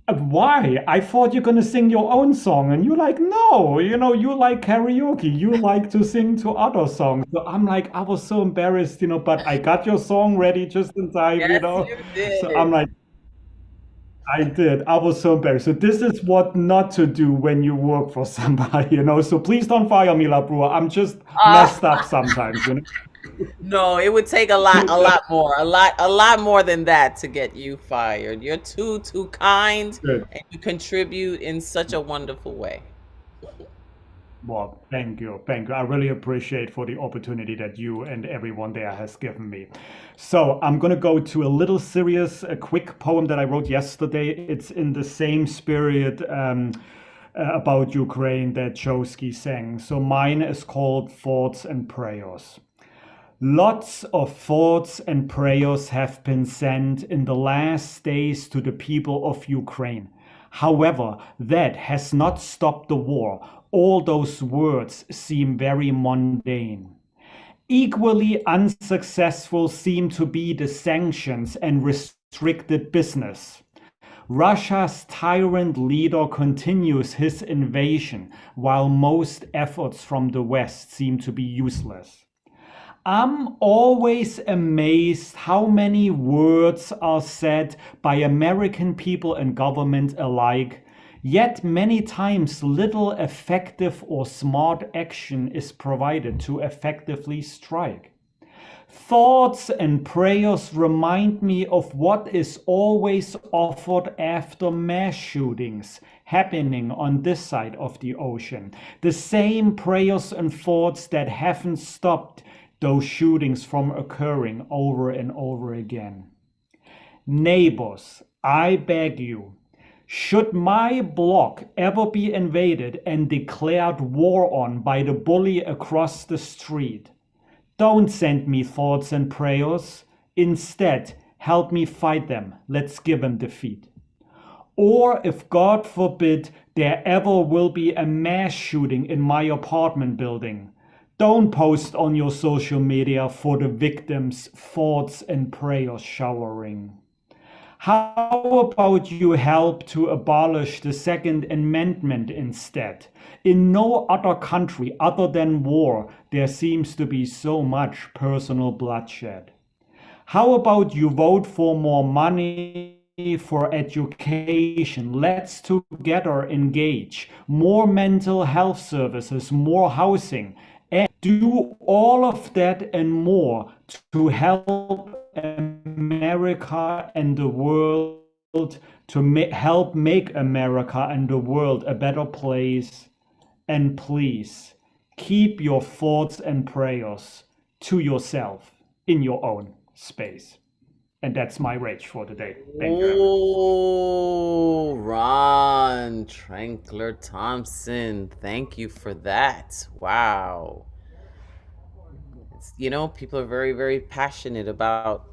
why? I thought you're gonna sing your own song. And you're like, no, you like karaoke. You like to sing to other songs. So I'm like, I was so embarrassed, but I got your song ready just in time, Yes, you did. So I'm like, I did. I was so embarrassed. So this is what not to do when you work for somebody, So please don't fire me, La Brua. I'm just messed up sometimes, No, it would take a lot more than that to get you fired. You're too kind, Good. and you contribute in such a wonderful way. Well, thank you. I really appreciate for the opportunity that you and everyone there has given me. So I'm gonna go to a little serious, a quick poem that I wrote yesterday. It's in the same spirit about Ukraine that Chosky sang. So mine is called Thoughts and Prayers. Lots of thoughts and prayers have been sent in the last days to the people of Ukraine. However, that has not stopped the war. All those words seem very mundane. Equally unsuccessful seem to be the sanctions and restricted business. Russia's tyrant leader continues his invasion, while most efforts from the West seem to be useless. I'm always amazed how many words are said by American people and government alike, yet many times little effective or smart action is provided to effectively strike. Thoughts and prayers remind me of what is always offered after mass shootings happening on this side of the ocean. The same prayers and thoughts that haven't stopped those shootings from occurring over and over again. Neighbors, I beg you, should my block ever be invaded and declared war on by the bully across the street, don't send me thoughts and prayers. Instead, help me fight them. Let's give them defeat. Or if God forbid there ever will be a mass shooting in my apartment building, don't post on your social media for the victims' thoughts and prayers showering. How about you help to abolish the Second Amendment instead? In no other country other than war, there seems to be so much personal bloodshed. How about you vote for more money for education? Let's together engage. More mental health services, more housing. And do all of that and more to help America and the world, to help make America and the world a better place. And please, keep your thoughts and prayers to yourself in your own space. And that's my rage for today. Thank you. Oh, Ron Trankler Thompson, thank you for that. Wow. It's, people are very, very passionate about,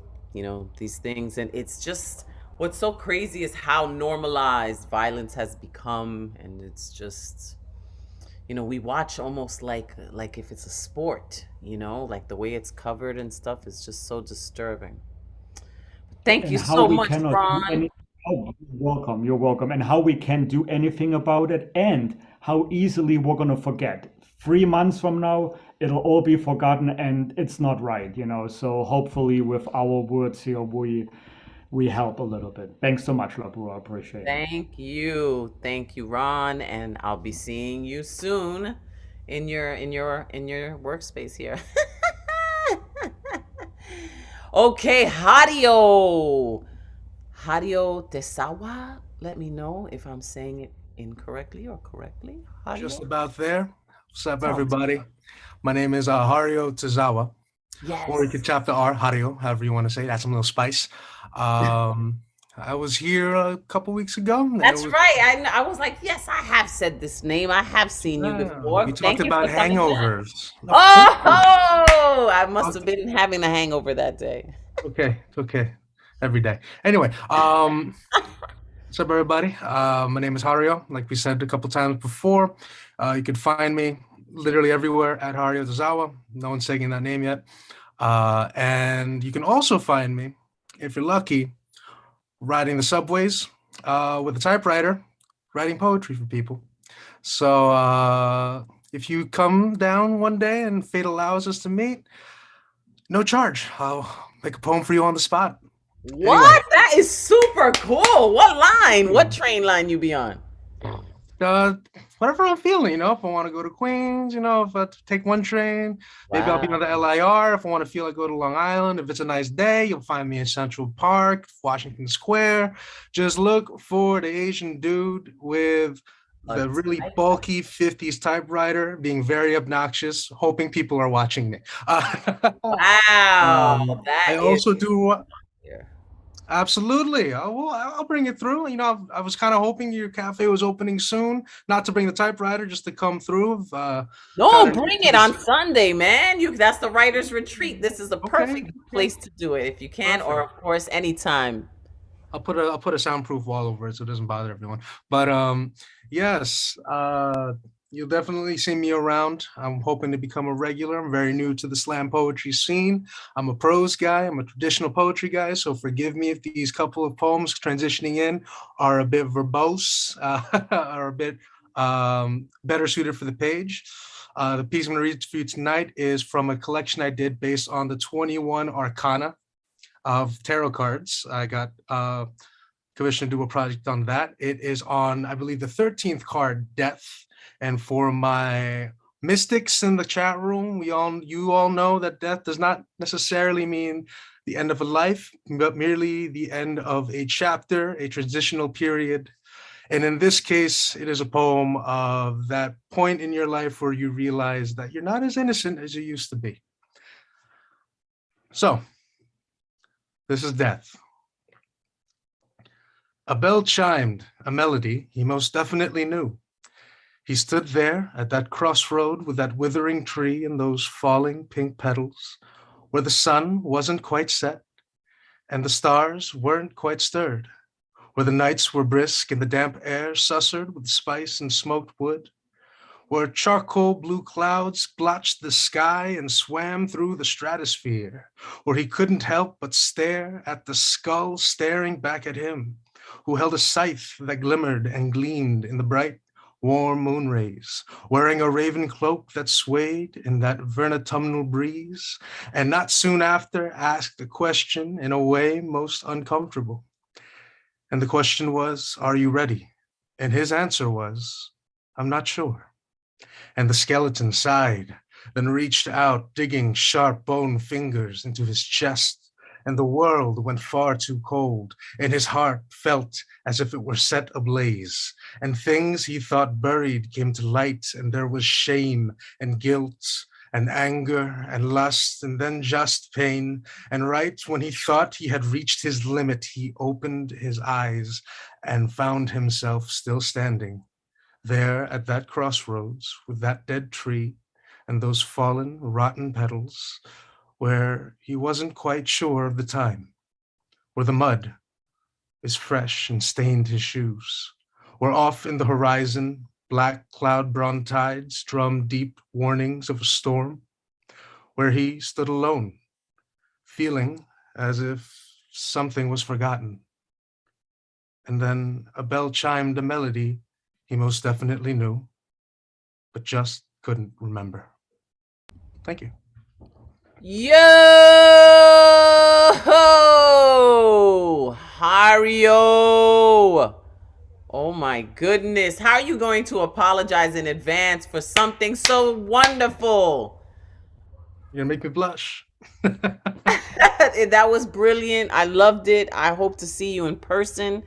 these things. And it's just, what's so crazy is how normalized violence has become. And it's just, we watch almost like if it's a sport, like the way it's covered and stuff is just so disturbing. Thank you so much, Ron. You're welcome. And how we can't do anything about it, and how easily we're going to forget. 3 months from now, it'll all be forgotten, and it's not right, So hopefully with our words here, we help a little bit. Thanks so much, Labua. I appreciate it. Thank you, Ron. And I'll be seeing you soon in your workspace here. Okay, Hadio Tesawa. Let me know if I'm saying it incorrectly or correctly. Hadio? Just about there. What's up, everybody? My name is Hario Tozawa. Yes. Or you could chop the R, Hario, however you want to say it. Add some little spice. I was here a couple weeks ago. and it That's was- right. I was like, yes, I have said this name. I have seen you before. We talked Thank you about for coming back. hangovers. Oh, I must have been having a hangover that day. Okay, it's okay. Every day. Anyway, what's up, everybody? My name is Hario. Like we said a couple times before, you can find me literally everywhere at Hario Tozawa. No one's taking that name yet. And you can also find me, if you're lucky, riding the subways with a typewriter, writing poetry for people. So if you come down one day and fate allows us to meet, no charge. I'll make a poem for you on the spot. What? Anyway. That is super cool. What line? What train line you be on? Whatever I'm feeling, if I want to go to Queens, if I take one train, maybe I'll be on the LIR. If I want to feel like go to Long Island, if it's a nice day, you'll find me in Central Park, Washington Square. Just look for the Asian dude with the really bulky 50s typewriter being very obnoxious, hoping people are watching me. Wow. I also do. Absolutely. I'll bring it through. I was kind of hoping your cafe was opening soon, not to bring the typewriter, just to come through. No, bring it on Sunday, man. That's the writer's retreat. This is the perfect place to do it if you can, or of course, anytime. I'll put a soundproof wall over it so it doesn't bother everyone. But yes, you'll definitely see me around. I'm hoping to become a regular. I'm very new to the slam poetry scene. I'm a prose guy. I'm a traditional poetry guy. So forgive me if these couple of poems transitioning in are a bit verbose, are a bit better suited for the page. The piece I'm going to read for you tonight is from a collection I did based on the 21 arcana of tarot cards. I got commissioned to do a project on that. It is on, I believe, the 13th card, Death. And for my mystics in the chat room, you all know that death does not necessarily mean the end of a life, but merely the end of a chapter, a transitional period. And in this case, it is a poem of that point in your life where you realize that you're not as innocent as you used to be. So, this is Death. A bell chimed, a melody he most definitely knew. He stood there at that crossroad with that withering tree and those falling pink petals, where the sun wasn't quite set and the stars weren't quite stirred, where the nights were brisk and the damp air sussered with spice and smoked wood, where charcoal blue clouds blotched the sky and swam through the stratosphere, where he couldn't help but stare at the skull staring back at him, who held a scythe that glimmered and gleamed in the bright warm moon rays, wearing a raven cloak that swayed in that vernatumnal breeze, and not soon after asked a question in a way most uncomfortable. And the question was, "Are you ready?" And his answer was, "I'm not sure." And the skeleton sighed, then reached out, digging sharp bone fingers into his chest, and the world went far too cold, and his heart felt as if it were set ablaze, and things he thought buried came to light, and there was shame and guilt and anger and lust, and then just pain. And right when he thought he had reached his limit, he opened his eyes and found himself still standing there at that crossroads with that dead tree and those fallen, rotten petals, where he wasn't quite sure of the time, where the mud is fresh and stained his shoes, where off in the horizon, black cloud brown tides drummed deep warnings of a storm, where he stood alone, feeling as if something was forgotten. And then a bell chimed a melody he most definitely knew, but just couldn't remember. Thank you. Yo, Hario. Oh my goodness. How are you going to apologize in advance for something so wonderful? You're gonna make me blush. That was brilliant. I loved it. I hope to see you in person.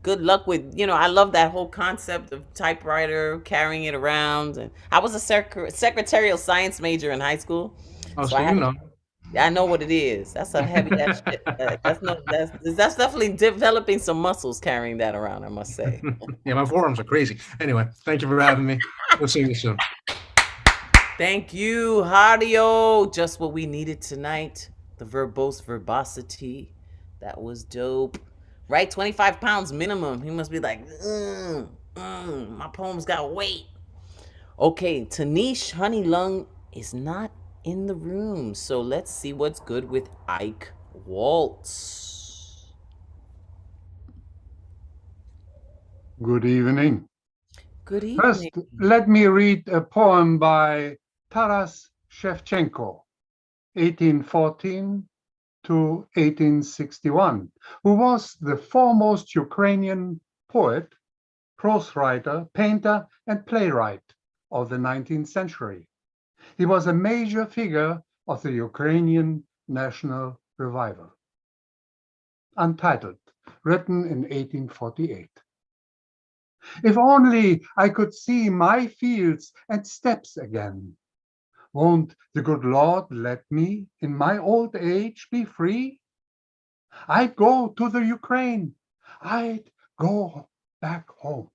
good luck with, I love that whole concept of typewriter, carrying it around. And I was a secretarial science major in high school. Oh, So so I you had know. I know what it is. That's a heavy ass shit. That's definitely developing some muscles carrying that around, I must say. Yeah, my forearms are crazy. Anyway, thank you for having me. We'll see you soon. Thank you, Hardio. Just what we needed tonight. The verbose verbosity. That was dope. Right? 25 pounds minimum. He must be like, my poems got weight. Okay, Tanish Honeylung is not in the room. So let's see what's good with Ike Waltz. Good evening. Good First, evening. let me read a poem by Taras Shevchenko, 1814 to 1861, who was the foremost Ukrainian poet, prose writer, painter, and playwright of the 19th century. He was a major figure of the Ukrainian national revival. Untitled, written in 1848. If only I could see my fields and steppes again. Won't the good Lord let me in my old age be free? I'd go to the Ukraine. I'd go back home.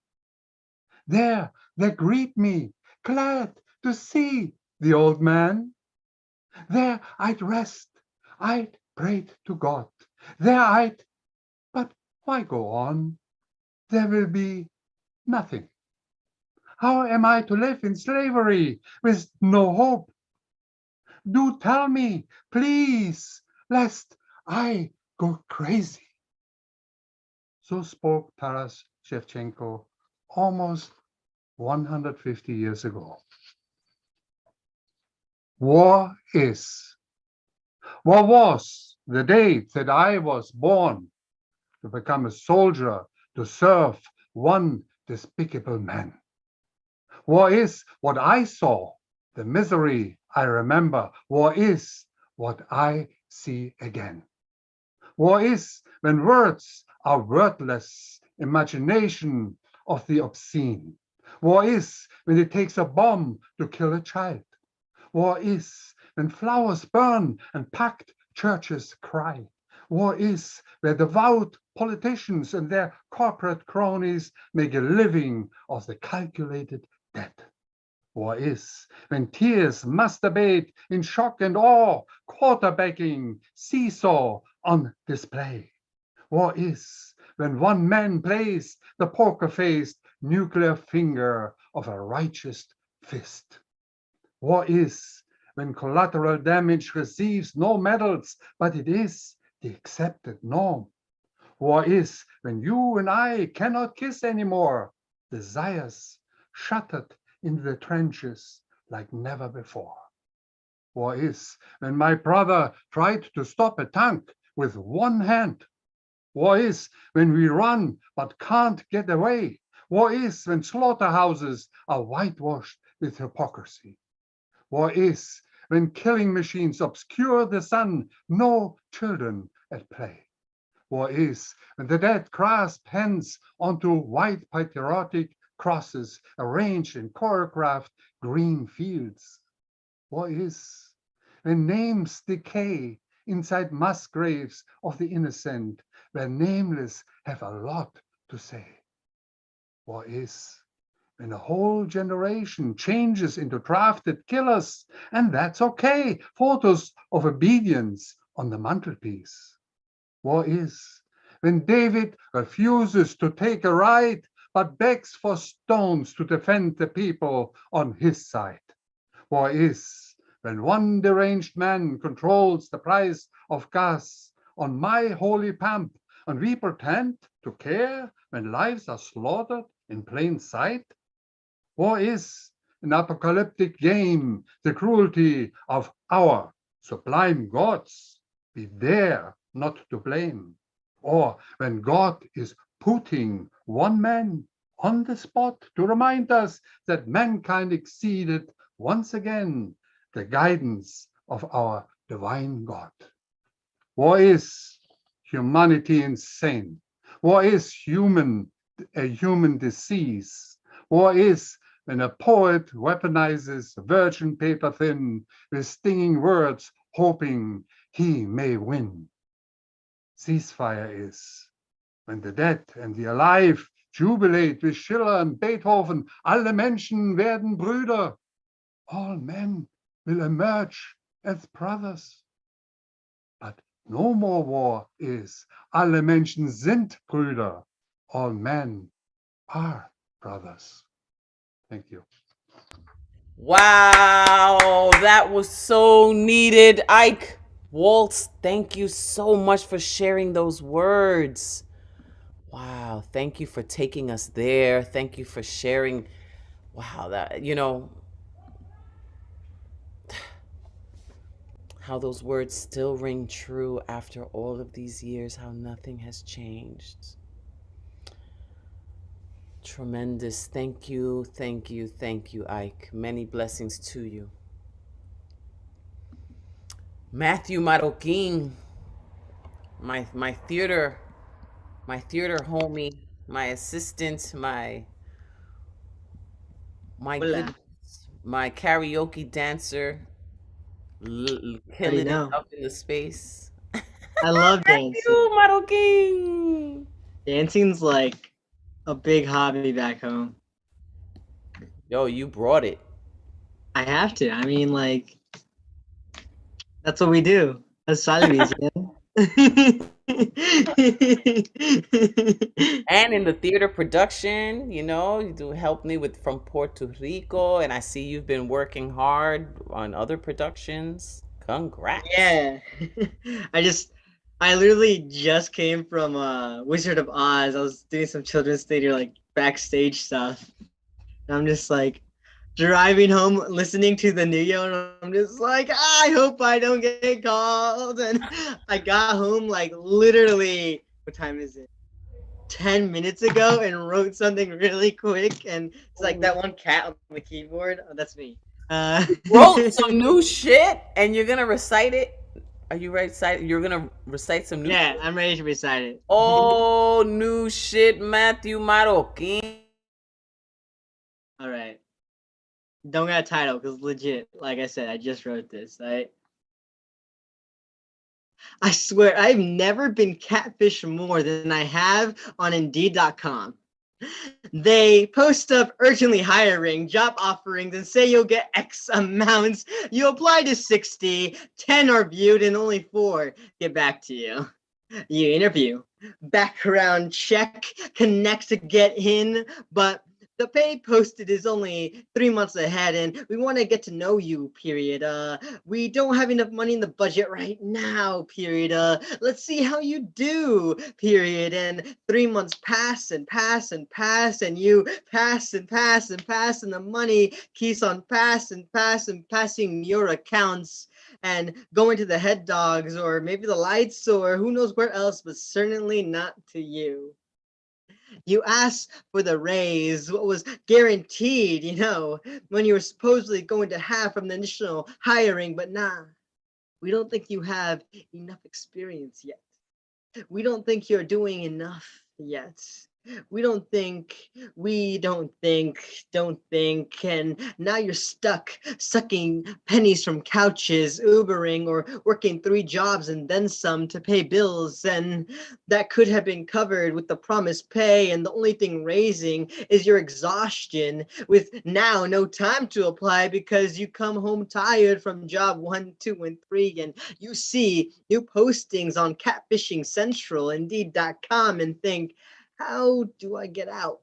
There they greet me, glad to see the old man. There I'd rest. I'd pray to God. But why go on? There will be nothing. How am I to live in slavery with no hope? Do tell me, please, lest I go crazy. So spoke Taras Shevchenko almost 150 years ago. War is. War was the date that I was born to become a soldier, to serve one despicable man. War is what I saw, the misery I remember. War is what I see again. War is when words are wordless, imagination of the obscene. War is when it takes a bomb to kill a child. War is when flowers burn and packed churches cry. War is where devout politicians and their corporate cronies make a living of the calculated dead. War is when tears masturbate in shock and awe, quarterbacking seesaw on display. War is when one man plays the poker-faced nuclear finger of a righteous fist. War is when collateral damage receives no medals, but it is the accepted norm. War is when you and I cannot kiss anymore, desires shuttered in the trenches like never before. War is when my brother tried to stop a tank with one hand. War is when we run but can't get away. War is when slaughterhouses are whitewashed with hypocrisy. War is when killing machines obscure the sun, no children at play. War is when the dead grasp hands onto white patriotic crosses arranged in choreographed green fields. War is when names decay inside mass graves of the innocent, where nameless have a lot to say. War is when a whole generation changes into drafted killers, and that's okay. Photos of obedience on the mantelpiece. War is when David refuses to take a ride, but begs for stones to defend the people on his side. War is when one deranged man controls the price of gas on my holy pump, and we pretend to care when lives are slaughtered in plain sight. War is an apocalyptic game, the cruelty of our sublime gods. We dare not to blame. Or when God is putting one man on the spot to remind us that mankind exceeded once again the guidance of our divine God. War is humanity insane. War is a human disease. War is when a poet weaponizes virgin paper thin with stinging words, hoping he may win. Ceasefire is when the dead and the alive jubilate with Schiller and Beethoven. Alle Menschen werden Brüder. All men will emerge as brothers. But no more war is. Alle Menschen sind Brüder. All men are brothers. Thank you. Wow, that was so needed. Ike Waltz, thank you so much for sharing those words. Wow, thank you for taking us there. Thank you for sharing. Wow, that, how those words still ring true after all of these years, how nothing has changed. Tremendous. Thank you, thank you, thank you, Ike. Many blessings to you. Matthew Marroquin, my theater homie, my assistant, my Hola. goodness, my karaoke dancer, killing it know. up in the space. I love Matthew dancing. Marroquin. Dancing's like a big hobby back home. Yo, you brought it. I have to. I mean, like, that's what we do. That's Salvis, you know? And in the theater production, you do help me with from Puerto Rico, and I see you've been working hard on other productions. Congrats. Yeah. I literally just came from Wizard of Oz. I was doing some children's theater like backstage stuff. And I'm just like driving home listening to the new year, and I'm just like, I hope I don't get called. And I got home like literally, what time is it? 10 minutes ago, and wrote something really quick, and it's like that one cat on the keyboard. Oh, that's me. Wrote some new shit, and you're gonna recite it. Are you ready? You're gonna recite some new shit? Yeah, I'm ready to recite it. Oh, new shit, Matthew Marroquin. All right. Don't got a title, because legit, like I said, I just wrote this, right? I swear, I've never been catfished more than I have on Indeed.com. They post up urgently hiring, job offerings, and say you'll get X amounts. You apply to 60, 10 are viewed, and only 4 get back to you. You interview, background check, connect to get in, but the pay posted is only 3 months ahead, and we want to get to know you, period. We don't have enough money in the budget right now, period. Let's see how you do, period. And 3 months pass and pass and pass, and you pass and pass and pass, and the money keeps on passing your accounts and going to the head dogs or maybe the lights or who knows where else, but certainly not to you. You asked for the raise, what was guaranteed, when you were supposedly going to have from the initial hiring, but nah, we don't think you have enough experience yet. We don't think you're doing enough yet. We don't think, and now you're stuck sucking pennies from couches, Ubering, or working 3 jobs and then some to pay bills, and that could have been covered with the promised pay, and the only thing raising is your exhaustion, with now no time to apply because you come home tired from job 1, 2, and 3, and you see new postings on Catfishing Central, Indeed.com, and think, how do I get out?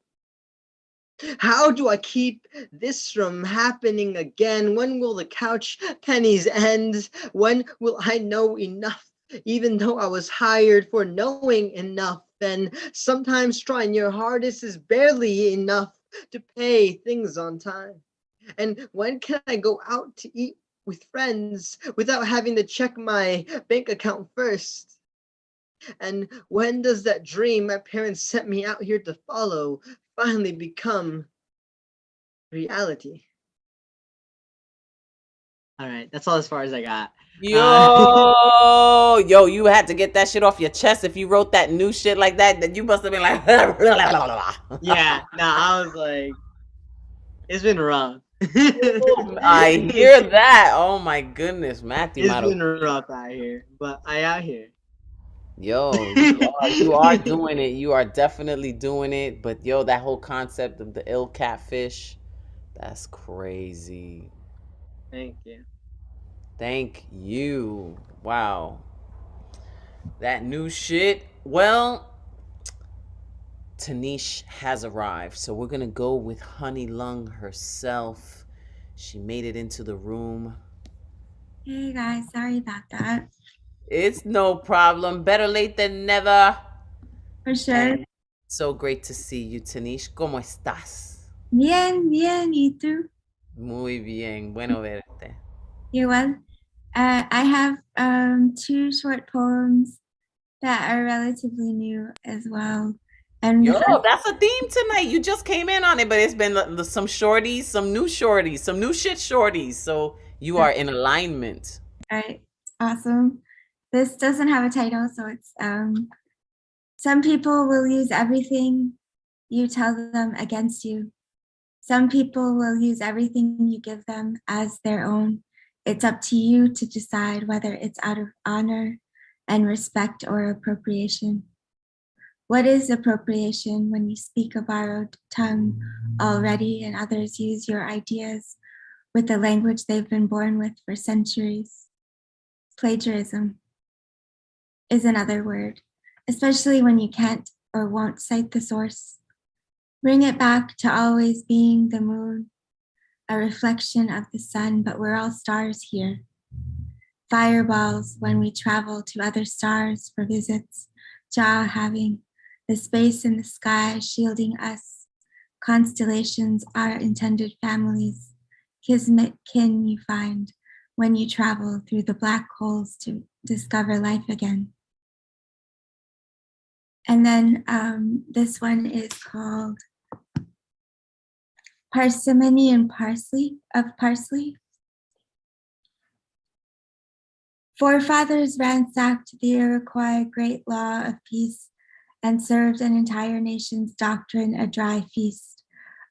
How do I keep this from happening again? When will the couch pennies end? When will I know enough? Even though I was hired for knowing enough, and sometimes trying your hardest is barely enough to pay things on time. And when can I go out to eat with friends without having to check my bank account first? And when does that dream my parents sent me out here to follow finally become reality? All right, that's all as far as I got. Yo, you had to get that shit off your chest. If you wrote that new shit like that, then you must have been like, Yeah, I was like, it's been rough. I hear that. Oh my goodness, Matthew. It's been rough out here, but I out here. Yo, you are doing it. You are definitely doing it. But yo, that whole concept of the ill catfish, that's crazy. Thank you. Thank you. Wow. That new shit. Well, Tanish has arrived. So we're going to go with Honey Lung herself. She made it into the room. Hey guys, sorry about that. It's no problem. Better late than never. For sure. And so great to see you, Tanish. ¿Cómo estás? Bien, ¿y tú? Muy bien. Bueno verte. Igual. I have 2 short poems that are relatively new as well. And Yo, that's a theme tonight. You just came in on it, but it's been some shorties, some new shit shorties. So you are in alignment. All right, awesome. This doesn't have a title, so it's some people will use everything you tell them against you. Some people will use everything you give them as their own. It's up to you to decide whether it's out of honor and respect or appropriation. What is appropriation when you speak a borrowed tongue already and others use your ideas with the language they've been born with for centuries? Plagiarism is another word, especially when you can't or won't cite the source. Bring it back to always being the moon, a reflection of the sun, but we're all stars here. Fireballs when we travel to other stars for visits, jaw having, the space in the sky shielding us. Constellations are intended families, kismet kin you find when you travel through the black holes to discover life again. And then this one is called Parsimony and Parsley of Parsley. Forefathers ransacked the Iroquois great law of peace and served an entire nation's doctrine a dry feast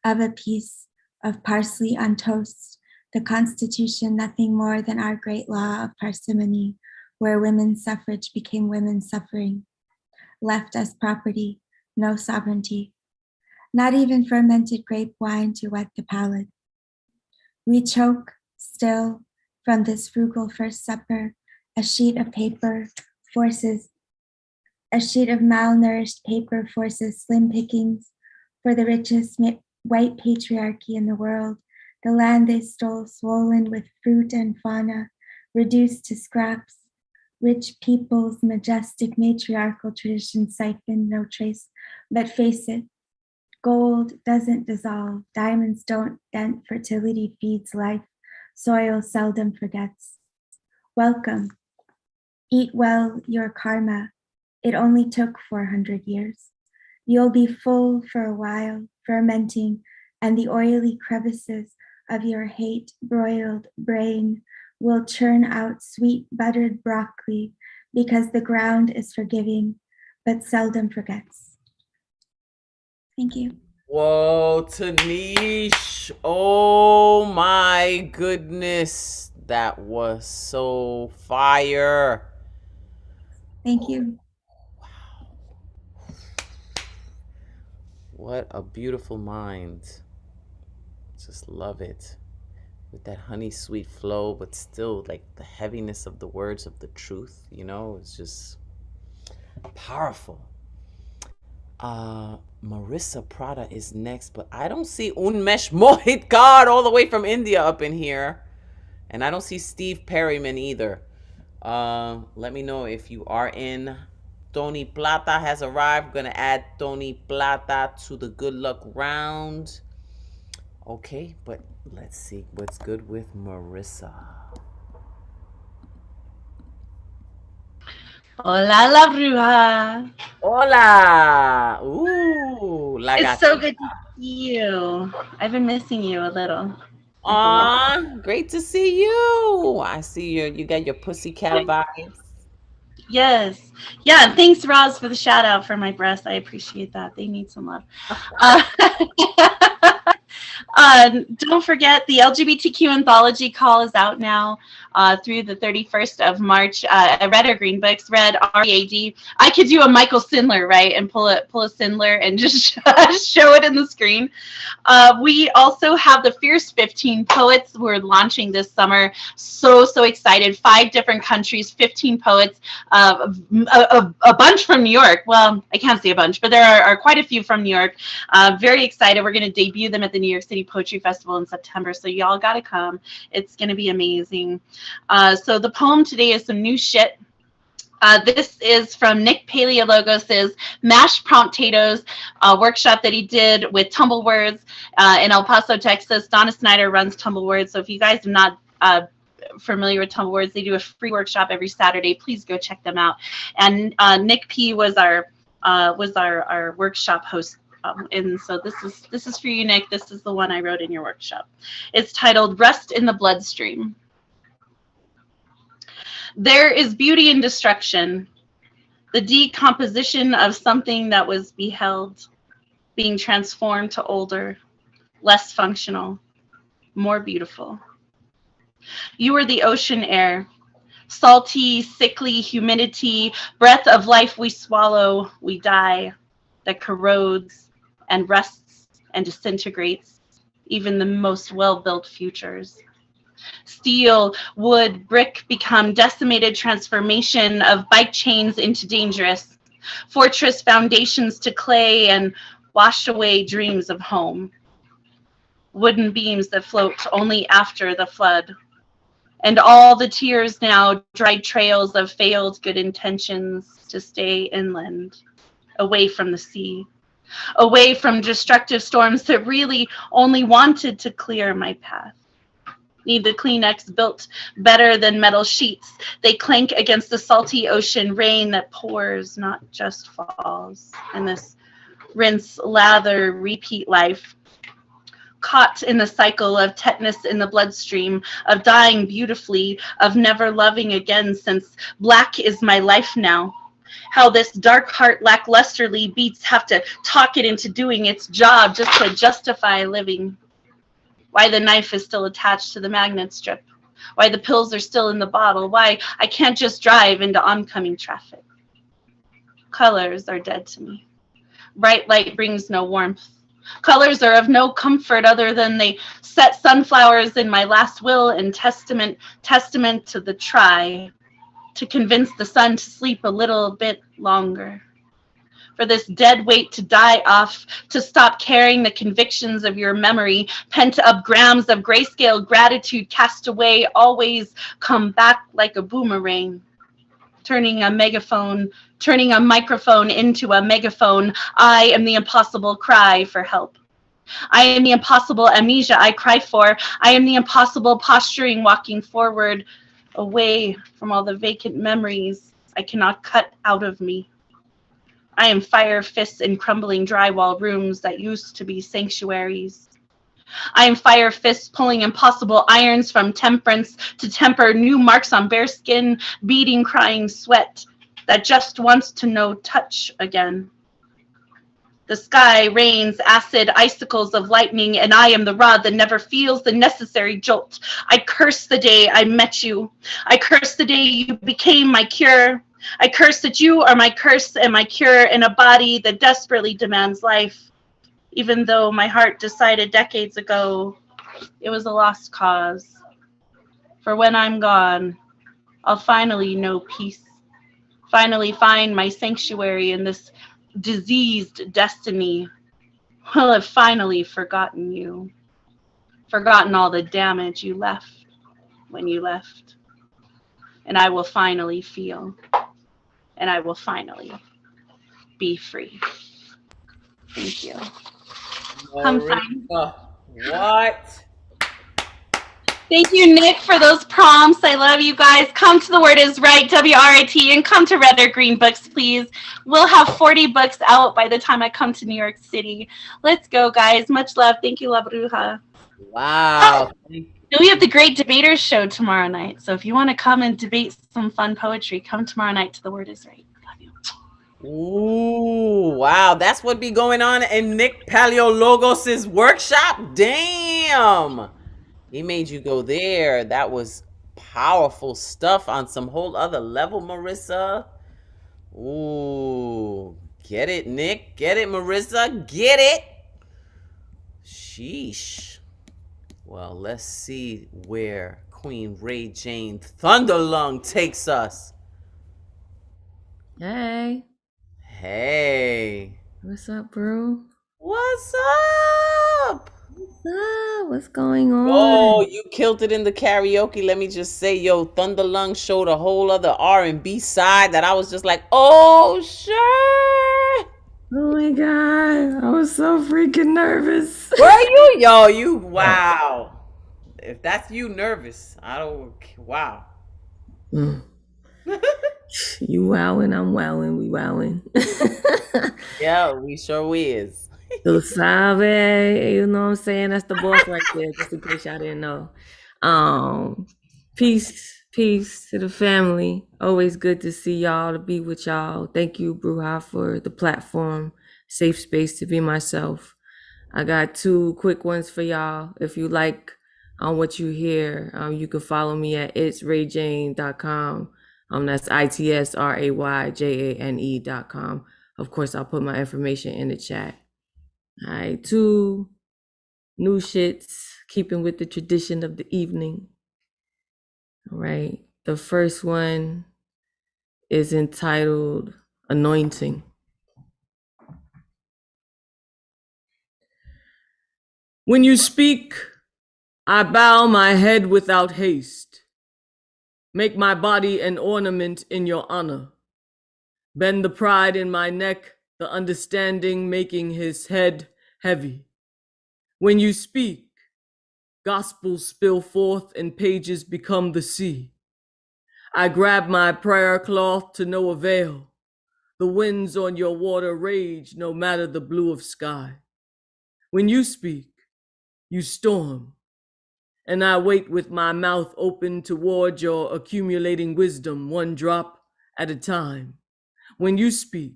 of a piece of parsley on toast, the Constitution nothing more than our great law of parsimony, where women's suffrage became women's suffering, left us property, no sovereignty, not even fermented grape wine to wet the palate. We choke still from this frugal first supper. A sheet of malnourished paper forces slim pickings for the richest white patriarchy in the world, the land they stole swollen with fruit and fauna, reduced to scraps, rich people's majestic matriarchal tradition siphoned no trace, but face it, gold doesn't dissolve, diamonds don't dent, fertility feeds life, soil seldom forgets. Welcome. Eat well your karma. It only took 400 years. You'll be full for a while, fermenting, and the oily crevices of your hate-broiled brain will churn out sweet buttered broccoli because the ground is forgiving, but seldom forgets. Thank you. Whoa, Tanish. Oh my goodness. That was so fire. Thank you. What a beautiful mind. Just love it. With that honey sweet flow, but still like the heaviness of the words of the truth, you know, it's just powerful. Marissa Prada is next, but I don't see Unmesh Mohit God all the way from India up in here. And I don't see Steve Perryman either. Let me know if you are in. Tony Plata has arrived. We're gonna add Tony Plata to the good luck round. Okay, but let's see what's good with Marissa. Hola, la bruja. Hola. Ooh, la It's gata. so good to see you. I've been missing you a little. Aw, great to see you. I see you got your pussycat vibes. Yes. Yeah. Thanks, Roz, for the shout out for my breasts. I appreciate that. They need some love. Uh, don't forget the LGBTQ anthology call is out now through the 31st of March. Red or Green Books, Red READ. I could do a Michael Sindler, right, and pull a Sindler and just show it in the screen. We also have the Fierce 15 Poets we're launching this summer. So excited. 5 different countries, 15 poets, a bunch from New York. Well, I can't say a bunch, but there are quite a few from New York. Very excited. We're going to debut them at the New York City Poetry Festival in September, so y'all got to come. It's going to be amazing. So the poem today is Some New Shit. This is from Nick Paleologos' Mashed Promptatoes workshop that he did with Tumblewords in El Paso, Texas. Donna Snyder runs Tumblewords, so if you guys are not familiar with Tumblewords, they do a free workshop every Saturday. Please go check them out. And Nick P was our workshop host. And so this is for you, Nick. This is the one I wrote in your workshop. It's titled Rust in the Bloodstream. There is beauty in destruction, the decomposition of something that was beheld, being transformed to older, less functional, more beautiful. You are the ocean air, salty, sickly humidity, breath of life we swallow, we die, that corrodes and rusts and disintegrates even the most well-built futures. Steel, wood, brick become decimated transformation of bike chains into dangerous, fortress foundations to clay and wash away dreams of home. Wooden beams that float only after the flood. And all the tears now dried trails of failed good intentions to stay inland, away from the sea, away from destructive storms that really only wanted to clear my path. Need the Kleenex built better than metal sheets. They clank against the salty ocean rain that pours, not just falls. And this rinse, lather, repeat life. Caught in the cycle of tetanus in the bloodstream, of dying beautifully, of never loving again, since black is my life now. How this dark heart lacklusterly beats have to talk it into doing its job just to justify living. Why the knife is still attached to the magnet strip. Why the pills are still in the bottle. Why I can't just drive into oncoming traffic. Colors are dead to me. Bright light brings no warmth. Colors are of no comfort other than they set sunflowers in my last will and testament to the try to convince the sun to sleep a little bit longer. For this dead weight to die off, to stop carrying the convictions of your memory, pent up grams of grayscale gratitude cast away, always come back like a boomerang. Turning a microphone into a megaphone, I am the impossible cry for help. I am the impossible amnesia I cry for. I am the impossible posturing walking forward, away from all the vacant memories I cannot cut out of me. I am fire fists in crumbling drywall rooms that used to be sanctuaries. I am fire fists pulling impossible irons from temperance to temper new marks on bare skin, beating, crying sweat that just wants to know touch again. The sky rains acid icicles of lightning, and I am the rod that never feels the necessary jolt. I curse the day I met you. I curse the day you became my cure. I curse that you are my curse and my cure in a body that desperately demands life, even though my heart decided decades ago it was a lost cause. For when I'm gone, I'll finally know peace, finally find my sanctuary in this diseased destiny. Will have finally forgotten you, forgotten all the damage you left when you left. And I will finally feel, and I will finally be free. Thank you. Come find. What? Thank you, Nick, for those prompts. I love you guys. Come to The Word Is Right, WRIT, and come to Red or Green Books, please. We'll have 40 books out by the time I come to New York City. Let's go, guys. Much love. Thank you, La Bruja. Wow. We have the Great Debaters Show tomorrow night. So if you want to come and debate some fun poetry, come tomorrow night to The Word Is Right. Love you. Ooh, wow. That's what be going on in Nick Paleologos' workshop? Damn. He made you go there. That was powerful stuff on some whole other level, Marissa. Ooh. Get it, Nick. Get it, Marissa. Get it. Sheesh. Well, let's see where Queen Ray Jane Thunderlung takes us. Hey, Hey. what's up, bro? What's up? What's going on? Oh, you killed it in the karaoke. Let me just say, yo, Thunderlung showed a whole other R&B side that I was just like, oh, sure. Oh my god, I was so freaking nervous. Were you? Yo, you, wow. If that's you nervous, I don't, wow. Mm. You wowing, I'm wowing, we wowing. Yeah, we sure is. So sabe, you know what I'm saying? That's the boss right there, just in case y'all didn't know. Peace to the family. Always good to see y'all, to be with y'all. Thank you, Bruja, for the platform, safe space to be myself. I got 2 quick ones for y'all. If you like what you hear, you can follow me at itsrayjane.com. That's itsrayjane.com. Of course, I'll put my information in the chat. All right, 2 new shits, keeping with the tradition of the evening. All right, the first one is entitled Anointing. When you speak, I bow my head without haste. Make my body an ornament in your honor. Bend the pride in my neck, the understanding making his head heavy. When you speak, gospels spill forth and pages become the sea. I grab my prayer cloth to no avail. The winds on your water rage no matter the blue of sky. When you speak, you storm, and I wait with my mouth open toward your accumulating wisdom, one drop at a time. When you speak,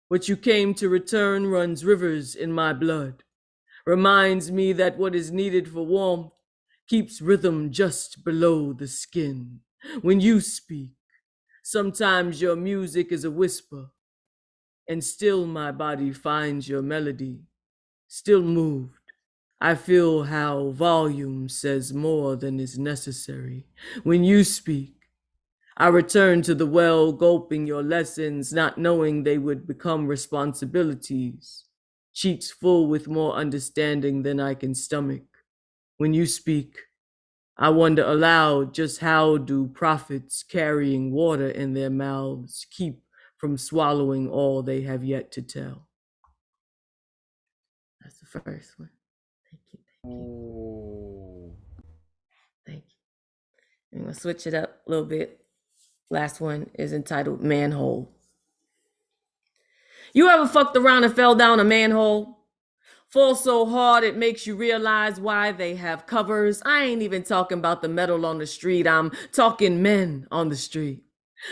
what you came to return runs rivers in my blood, reminds me that what is needed for warmth keeps rhythm just below the skin. When you speak, sometimes your music is a whisper, and still my body finds your melody, still moved. I feel how volume says more than is necessary. When you speak, I return to the well, gulping your lessons, not knowing they would become responsibilities. Cheeks full with more understanding than I can stomach. When you speak, I wonder aloud, just how do prophets carrying water in their mouths keep from swallowing all they have yet to tell? That's the first one. Thank you. I'm gonna switch it up a little bit. Last one is entitled Manhole. You ever fucked around and fell down a manhole? Fall so hard it makes you realize why they have covers. I ain't even talking about the metal on the street, I'm talking men on the street.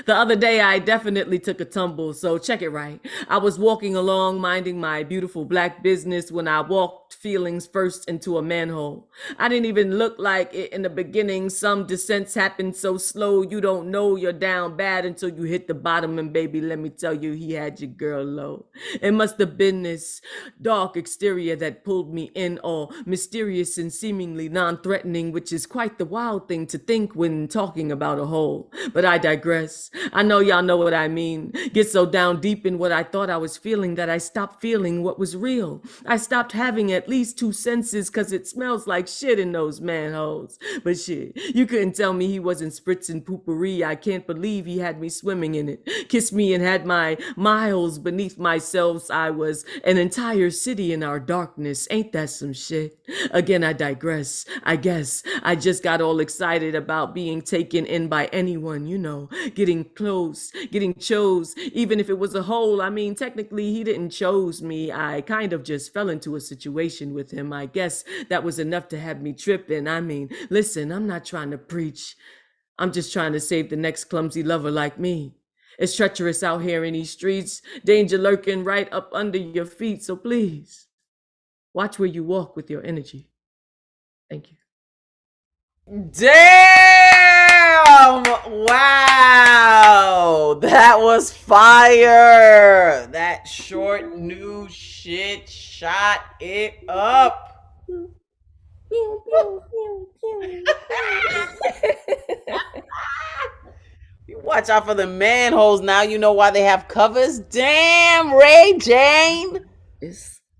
The other day, I definitely took a tumble, so check it right. I was walking along, minding my beautiful black business when I walked feelings first into a manhole. I didn't even look like it in the beginning. Some descents happen so slow, you don't know you're down bad until you hit the bottom, and baby, let me tell you, he had your girl low. It must have been this dark exterior that pulled me in, all mysterious and seemingly non-threatening, which is quite the wild thing to think when talking about a hole. But I digress. I know y'all know what I mean. Get so down deep in what I thought I was feeling that I stopped feeling what was real. I stopped having at least 2 senses, cause it smells like shit in those manholes. But shit, you couldn't tell me he wasn't spritzing poopery. I can't believe he had me swimming in it. Kissed me and had my miles beneath myself. I was an entire city in our darkness. Ain't that some shit? Again, I digress. I guess I just got all excited about being taken in by anyone, you know, getting close, getting chose, even if it was a hole. I mean, technically he didn't chose me. I kind of just fell into a situation situation with him. I guess that was enough to have me tripping. I mean, listen, I'm not trying to preach. I'm just trying to save the next clumsy lover like me. It's treacherous out here in these streets, danger lurking right up under your feet. So please, watch where you walk with your energy. Thank you. Damn! Wow! That was fire! That short new shit shot it up. You watch out for the manholes now. You know why they have covers. Damn, Ray Jane.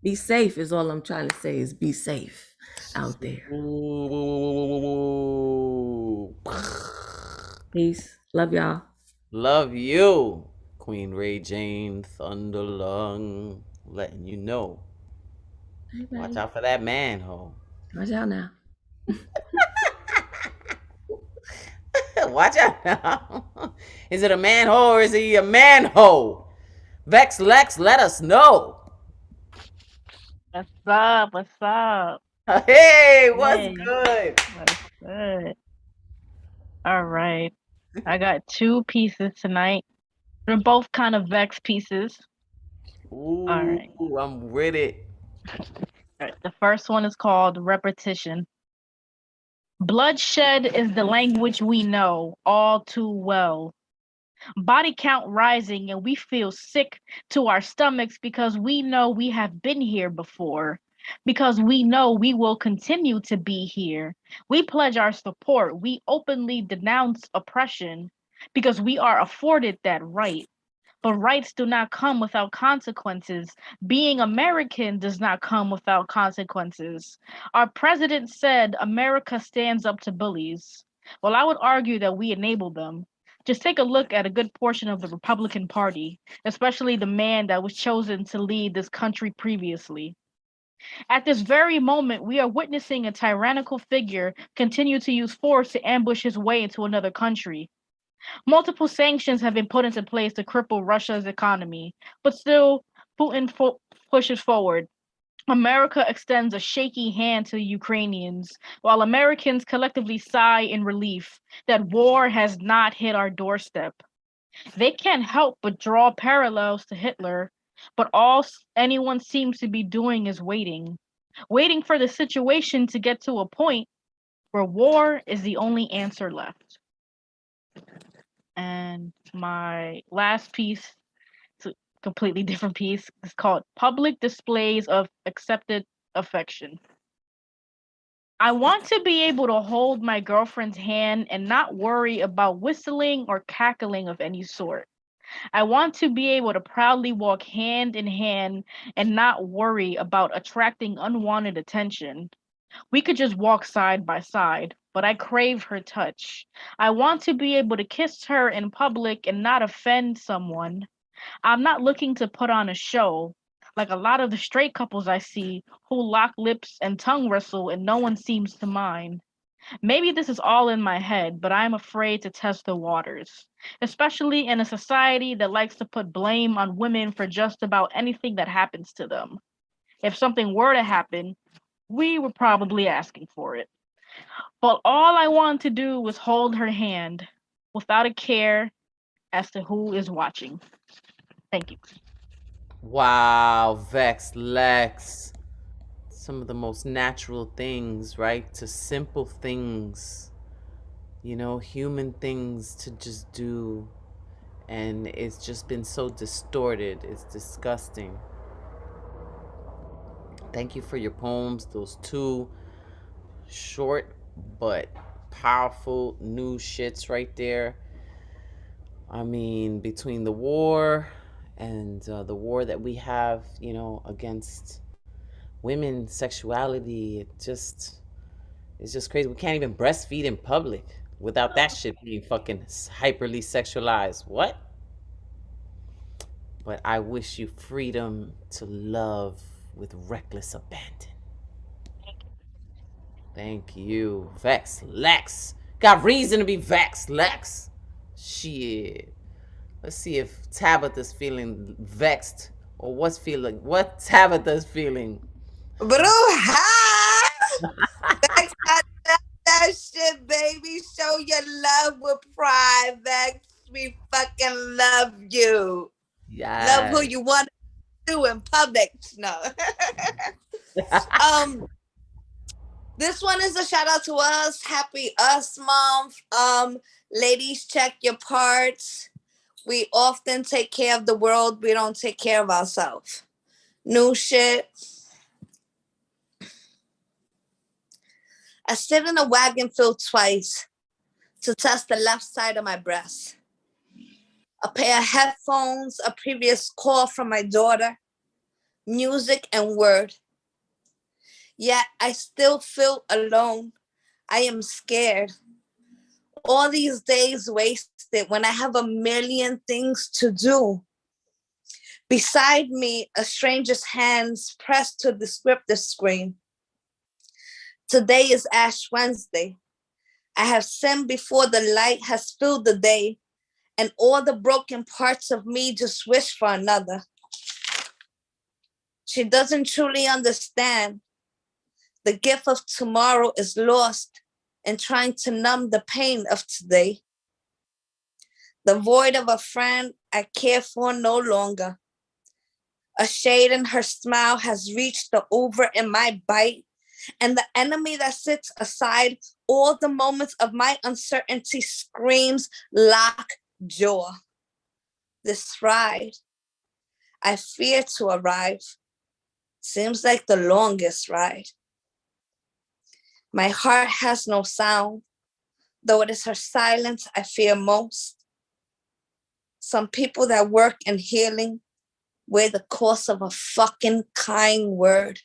Be safe is all I'm trying to say, is be safe out there. Ooh. Peace. Love y'all. Love you, Queen Ray Jane Thunderlung. Letting you know. Hey, Watch baby. out for that manhole. Watch out now. Watch out now. Is it a manhole or is he a manhole? Vex Lex, let us know. What's up? What's up? Hey, what's Hey, good? what's good? All right. I got 2 pieces tonight. They're both kind of Vex pieces. Ooh, All right. I'm with it. All right. The first one is called Repetition. Bloodshed is the language we know all too well. Body count rising, and we feel sick to our stomachs because we know we have been here before, because we know we will continue to be here. We pledge our support. We openly denounce oppression because we are afforded that right. But rights do not come without consequences. Being American does not come without consequences. Our president said America stands up to bullies. Well, I would argue that we enable them. Just take a look at a good portion of the Republican Party, especially the man that was chosen to lead this country previously. At this very moment, we are witnessing a tyrannical figure continue to use force to ambush his way into another country. Multiple sanctions have been put into place to cripple Russia's economy, but still, Putin pushes forward. America extends a shaky hand to the Ukrainians, while Americans collectively sigh in relief that war has not hit our doorstep. They can't help but draw parallels to Hitler, but all anyone seems to be doing is waiting for the situation to get to a point where war is the only answer left. And my last piece, it's a completely different piece, it's called Public Displays of Accepted Affection. I want to be able to hold my girlfriend's hand and not worry about whistling or cackling of any sort. I want to be able to proudly walk hand in hand and not worry about attracting unwanted attention. We could just walk side by side, but I crave her touch. I want to be able to kiss her in public and not offend someone. I'm not looking to put on a show, like a lot of the straight couples I see who lock lips and tongue wrestle and no one seems to mind. Maybe this is all in my head, but I'm afraid to test the waters, especially in a society that likes to put blame on women for just about anything that happens to them. If something were to happen, we were probably asking for it. But all I want to do was hold her hand without a care as to who is watching. Thank you. Wow, Vex Lex. Some of the most natural things, right? To simple things, you know, human things to just do. And it's just been so distorted. It's disgusting. Thank you for your poems. Those 2 short but powerful new shits right there. I mean, between the war and the war that we have, you know, against women's sexuality, it's just crazy. We can't even breastfeed in public without that shit being fucking hyperly sexualized. What? But I wish you freedom to love with reckless abandon. Thank you, Vex Lex. Got reason to be Vex Lex. Shit. Let's see if Tabitha's feeling vexed or what Tabitha's feeling. Bruja! Vex, I love that shit, baby. Show your love with pride, Vex. We fucking love you. Love who Yes. you want to do in public. No. This one is a shout out to us. Happy Us Month. Ladies, check your parts. We often take care of the world. We don't take care of ourselves. New shit. I sit in a wagon filled twice to test the left side of my breast. A pair of headphones, a previous call from my daughter, music and word. Yet I still feel alone. I am scared. All these days wasted when I have a million things to do. Beside me, a stranger's hands pressed to the descriptive screen. Today is Ash Wednesday. I have sinned before the light has filled the day, and all the broken parts of me just wish for another. She doesn't truly understand. The gift of tomorrow is lost in trying to numb the pain of today. The void of a friend I care for no longer. A shade in her smile has reached the over in my bite, and the enemy that sits aside all the moments of my uncertainty screams lock jaw. This ride, I fear to arrive, seems like the longest ride. My heart has no sound, though it is her silence I fear most. Some people that work in healing wear the cost of a fucking kind word.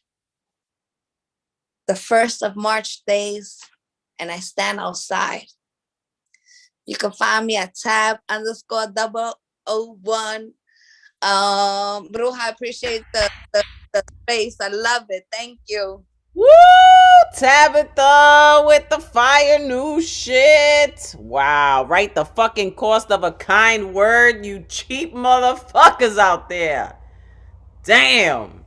The 1st of March days, and I stand outside. You can find me at tab_001. Bruja, I appreciate the space. I love it. Thank you. Woo! Tabitha with the fire new shit. Wow. Right, the fucking cost of a kind word, you cheap motherfuckers out there. Damn.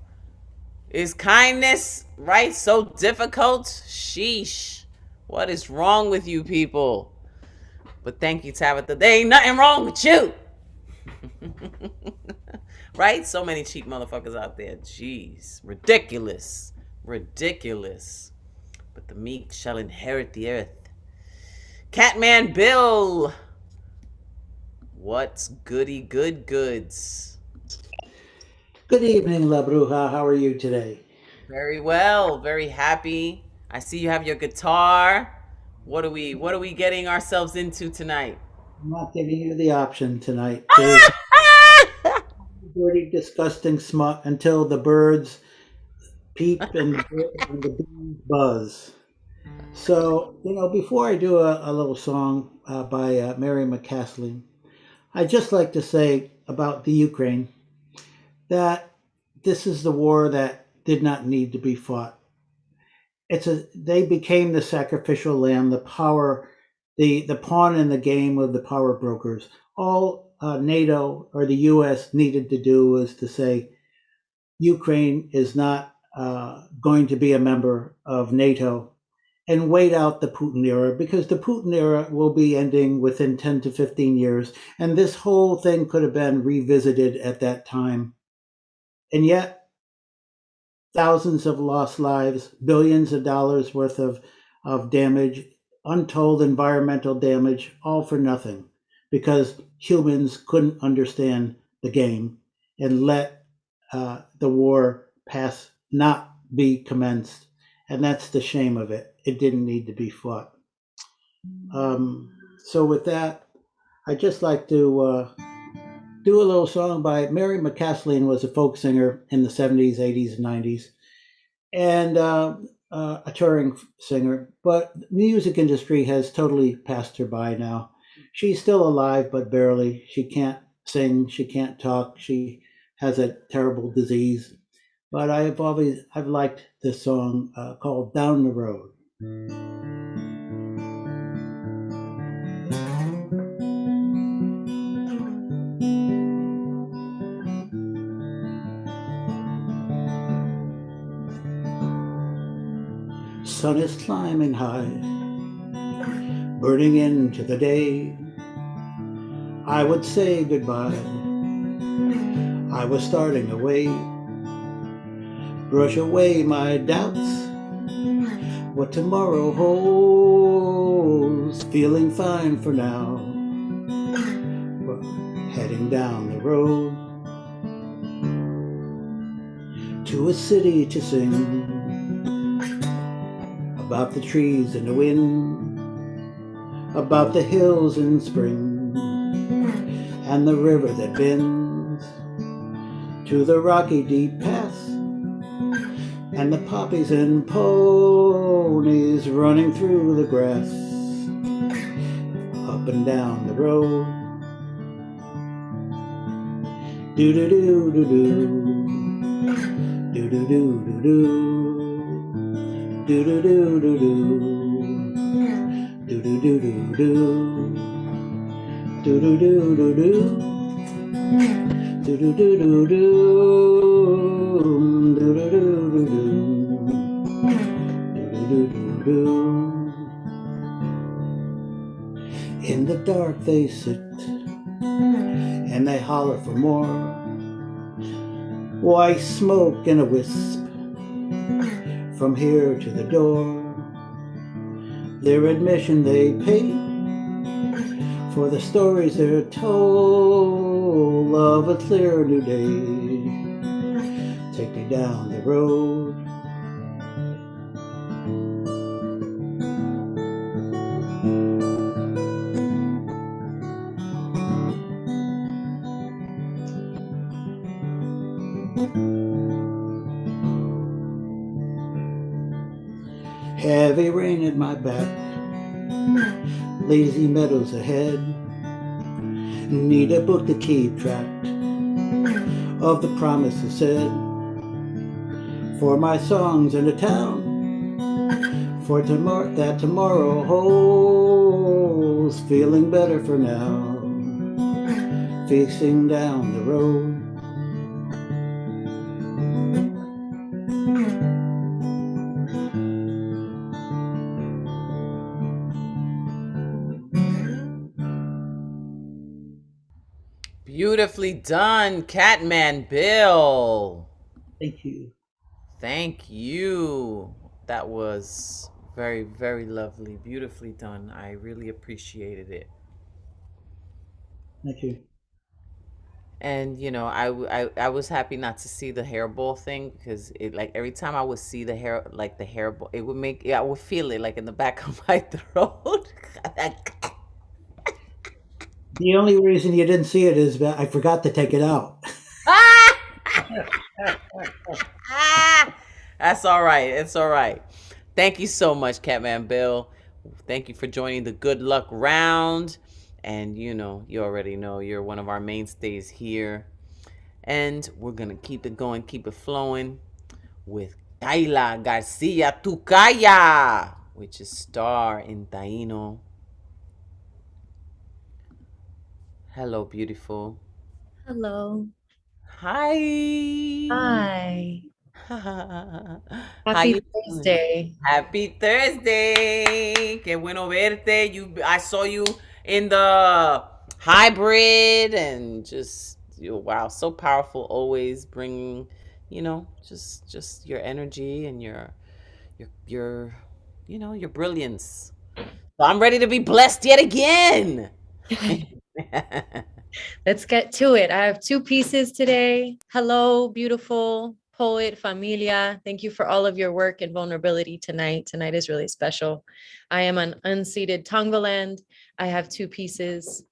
Is kindness, right, so difficult? Sheesh. What is wrong with you people? But thank you, Tabitha. There ain't nothing wrong with you. Right? So many cheap motherfuckers out there. Jeez. Ridiculous. Ridiculous. But the meek shall inherit the earth. Catman Bill. What's goody good goods? Good evening, La Bruja. How are you today? Very well. Very happy. I see you have your guitar. What are we getting ourselves into tonight? I'm not giving you the option tonight. There's dirty, disgusting smut until the birds peep and the bees buzz. So, before I do a little song by Mary McCaslin, I'd just like to say about the Ukraine that this is the war that did not need to be fought. They became the sacrificial lamb, the power, the pawn in the game of the power brokers. All NATO or the U.S. needed to do was to say Ukraine is not going to be a member of NATO and wait out the Putin era, because the Putin era will be ending within 10 to 15 years. And this whole thing could have been revisited at that time. And yet, thousands of lost lives, billions of dollars worth of damage, untold environmental damage, all for nothing, because humans couldn't understand the game and let the war pass, not be commenced. And that's the shame of it. It didn't need to be fought. So with that, I'd just like to do a little song by Mary McCaslin. Was a folk singer in the 70s, 80s, and 90s, and a touring singer. But the music industry has totally passed her by now. She's still alive, but barely. She can't sing. She can't talk. She has a terrible disease. But I've liked this song called "Down the Road." sun is climbing high, burning into the day. I would say goodbye. I was starting away, brush away my doubts, what tomorrow holds, feeling fine for now. We're heading down the road to a city to sing about the trees and the wind, about the hills in spring, and the river that bends to the rocky deep pass, and the poppies and ponies running through the grass, up and down the road. Do-do-do-do-do, do-do-do-do-do, do-do-do-do-do, do-do-do-do-do, do-do-do-do-do, do-do-do-do-do, do-do-do-do-do. In the dark they sit and they holler for more. White smoke in a wisp from here to the door. Their admission they pay for the stories they're told of a clear new day. Take me down the road. Heavy rain at my back, lazy meadows ahead. Need a book to keep track of the promises said. For my songs in a town, for tomorrow that tomorrow holds. Feeling better for now, facing down the road. Beautifully done, Catman Bill. Thank you. Thank you. That was very, very lovely. Beautifully done. I really appreciated it. Thank you. And you know, I was happy not to see the hairball thing, because it, like, every time I would see the hairball, it would make, I would feel it like in the back of my throat. The only reason you didn't see it is that I forgot to take it out. That's all right. It's all right. Thank you so much, Catman Bill. Thank you for joining the good luck round. And you know, you already know you're one of our mainstays here. And we're going to keep it going, keep it flowing with Kayla Garcia Tucaya, which is Star in Taino. Hello, beautiful. Hello. Hi. Hi. How Happy you Thursday. doing? Happy Thursday. Qué bueno verte. I saw you in the hybrid, and just, wow, so powerful, always bringing, you know, just your energy and your you know, your brilliance. So I'm ready to be blessed yet again. Let's get to it. I have two pieces today. Hello, beautiful poet, familia. Thank you for all of your work and vulnerability tonight. Tonight is really special. I am on unceded Tongaland. I have two pieces.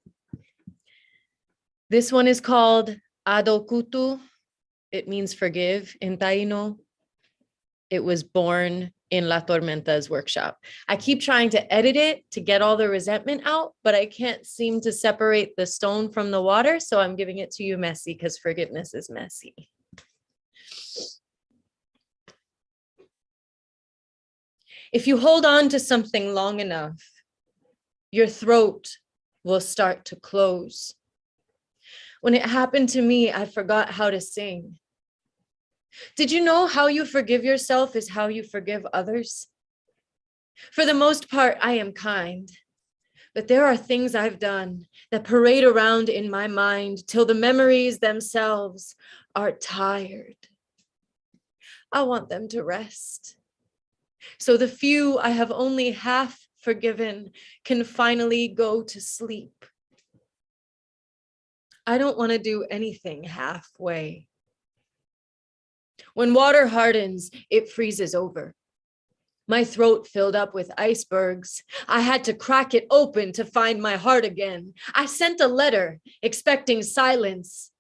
This one is called Adokutu. It means forgive in Taino. It was born in La Tormenta's workshop. I keep trying to edit it to get all the resentment out, but I can't seem to separate the stone from the water. So I'm giving it to you messy, because forgiveness is messy. If you hold on to something long enough, your throat will start to close. When it happened to me, I forgot how to sing. Did you know how you forgive yourself is how you forgive others? For the most part, I am kind. But there are things I've done that parade around in my mind till the memories themselves are tired. I want them to rest. So the few I have only half forgiven can finally go to sleep. I don't want to do anything halfway. When water hardens, it freezes over. My throat filled up with icebergs. I had to crack it open to find my heart again. I sent a letter expecting silence.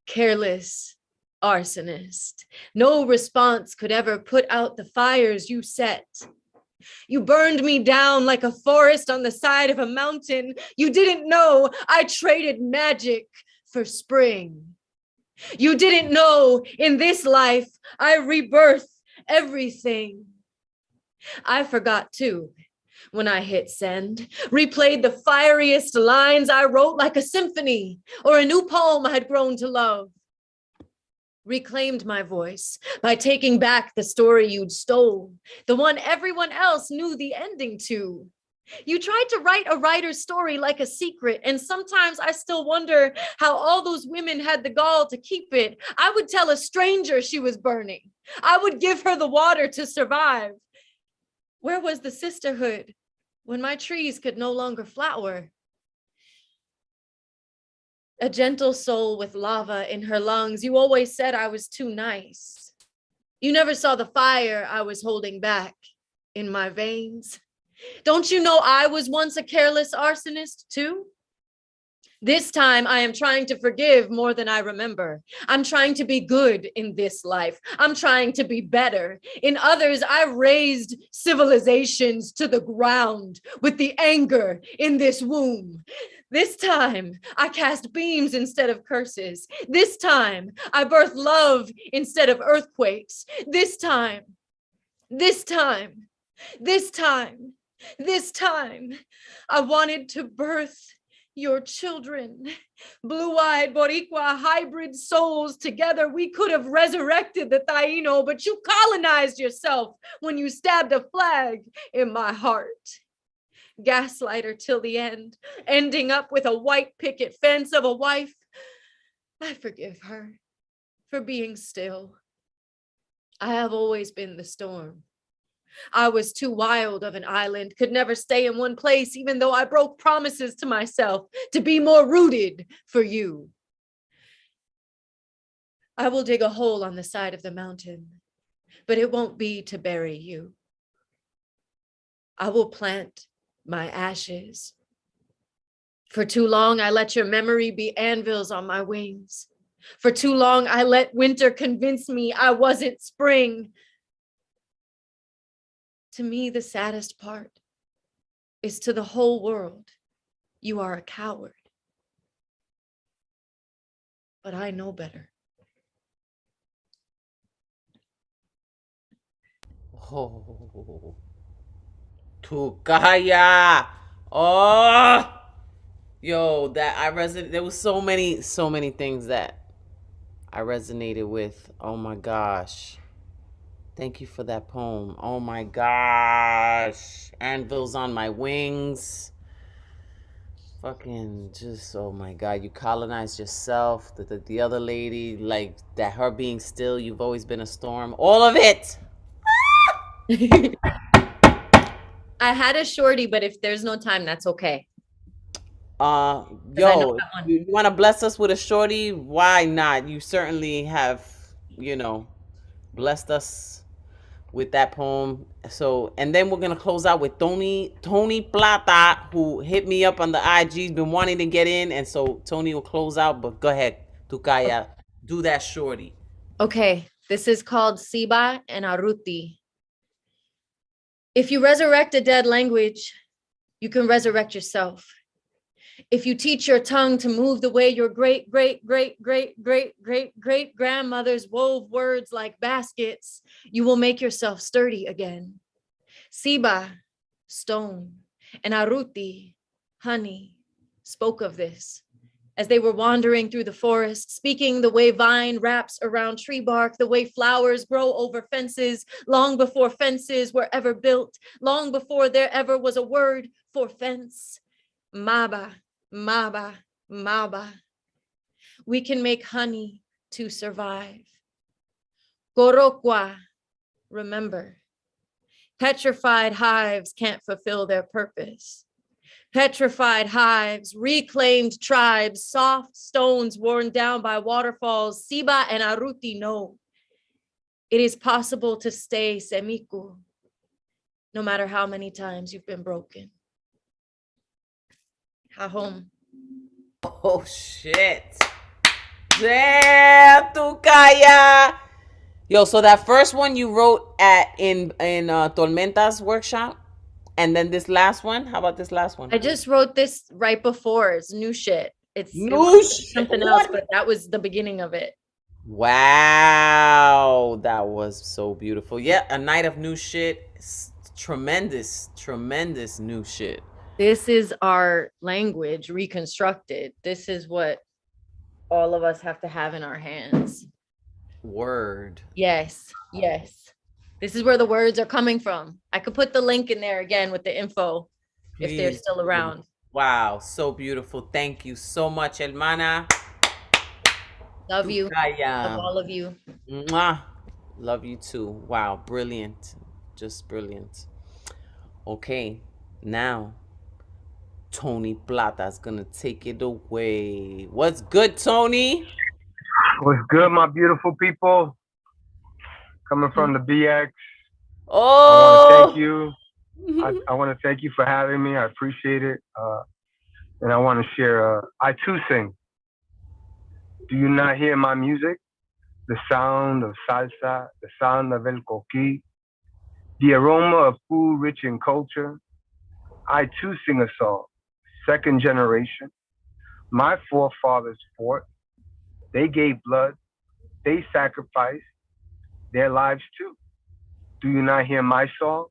Careless arsonist. No response could ever put out the fires you set. You burned me down like a forest on the side of a mountain. You didn't know I traded magic for spring. You didn't know in this life I rebirth everything. I forgot too when I hit send, replayed the fieriest lines I wrote like a symphony or a new poem I had grown to love. Reclaimed my voice by taking back the story you'd stole, the one everyone else knew the ending to. You tried to write a writer's story like a secret, and sometimes I still wonder how all those women had the gall to keep it. I would tell a stranger she was burning. I would give her the water to survive. Where was the sisterhood when my trees could no longer flower? A gentle soul with lava in her lungs, you always said I was too nice. You never saw the fire I was holding back in my veins. Don't you know I was once a careless arsonist too? This time I am trying to forgive more than I remember. I'm trying to be good in this life. I'm trying to be better. In others, I razed civilizations to the ground with the anger in this womb. This time I cast beams instead of curses. This time I birth love instead of earthquakes. This time, I wanted to birth your children, blue-eyed Boricua hybrid souls. Together we could have resurrected the Taino, but you colonized yourself when you stabbed a flag in my heart. Gaslighter till the end, ending up with a white picket fence of a wife. I forgive her for being still. I have always been the storm. I was too wild of an island, could never stay in one place, even though I broke promises to myself to be more rooted for you. I will dig a hole on the side of the mountain, but it won't be to bury you. I will plant my ashes. For too long, I let your memory be anvils on my wings. For too long, I let winter convince me I wasn't spring. To me, the saddest part is to the whole world, you are a coward. But I know better. Oh, Tukaya. Oh, yo, that I resonate. There was so many things that I resonated with. Oh my gosh. Thank you for that poem. Oh my gosh. Anvils on my wings. Fucking just, oh my God. You colonized yourself. The other lady, like that, her being still, you've always been a storm. All of it. I had a shorty, but if there's no time, that's okay. Yo, you want to bless us with a shorty? Why not? You certainly have, blessed us with that poem. So, and then we're gonna close out with Tony Plata, who hit me up on the IG, been wanting to get in, and so Tony will close out. But go ahead, Tukaya, do that shorty. Okay, this is called Siba and Aruti. If you resurrect a dead language, you can resurrect yourself. If you teach your tongue to move the way your great grandmothers wove words like baskets, you will make yourself sturdy again. Siba, stone, and Aruti, honey, spoke of this as they were wandering through the forest, speaking the way vine wraps around tree bark, the way flowers grow over fences, long before fences were ever built, long before there ever was a word for fence. Maba, maba, maba. We can make honey to survive. Gorokwa, remember. Petrified hives can't fulfill their purpose. Petrified hives, reclaimed tribes, soft stones worn down by waterfalls. Siba and Aruti know it is possible to stay semiku, no matter how many times you've been broken. Home. Oh shit. Damn, Tukaya. Yo, so that first one you wrote in Tormenta's workshop, and then this last one. How about this last one? I just wrote this right before. It's new shit. It New was shit? something else, but that was the beginning of it. Wow, that was so beautiful. Yeah, a night of new shit. Tremendous, tremendous new shit. This is our language reconstructed. This is what all of us have to have in our hands. Word. Yes, yes. This is where the words are coming from. I could put the link in there again with the info if they're Please. still around. Wow, so beautiful. Thank you so much, hermana. Love you. Tukaya. Love all of you. Mwah. Love you too. Wow, brilliant. Just brilliant. Okay, now Tony Plata's gonna take it away. What's good, Tony? What's good, my beautiful people? Coming from the BX. Oh, I want to thank you. I want to thank you for having me. I appreciate it. And I want to share. I too sing. Do you not hear my music? The sound of salsa, the sound of el coqui, the aroma of food rich in culture. I too sing a song. Second generation. My forefathers fought. They gave blood. They sacrificed their lives too. Do you not hear my song?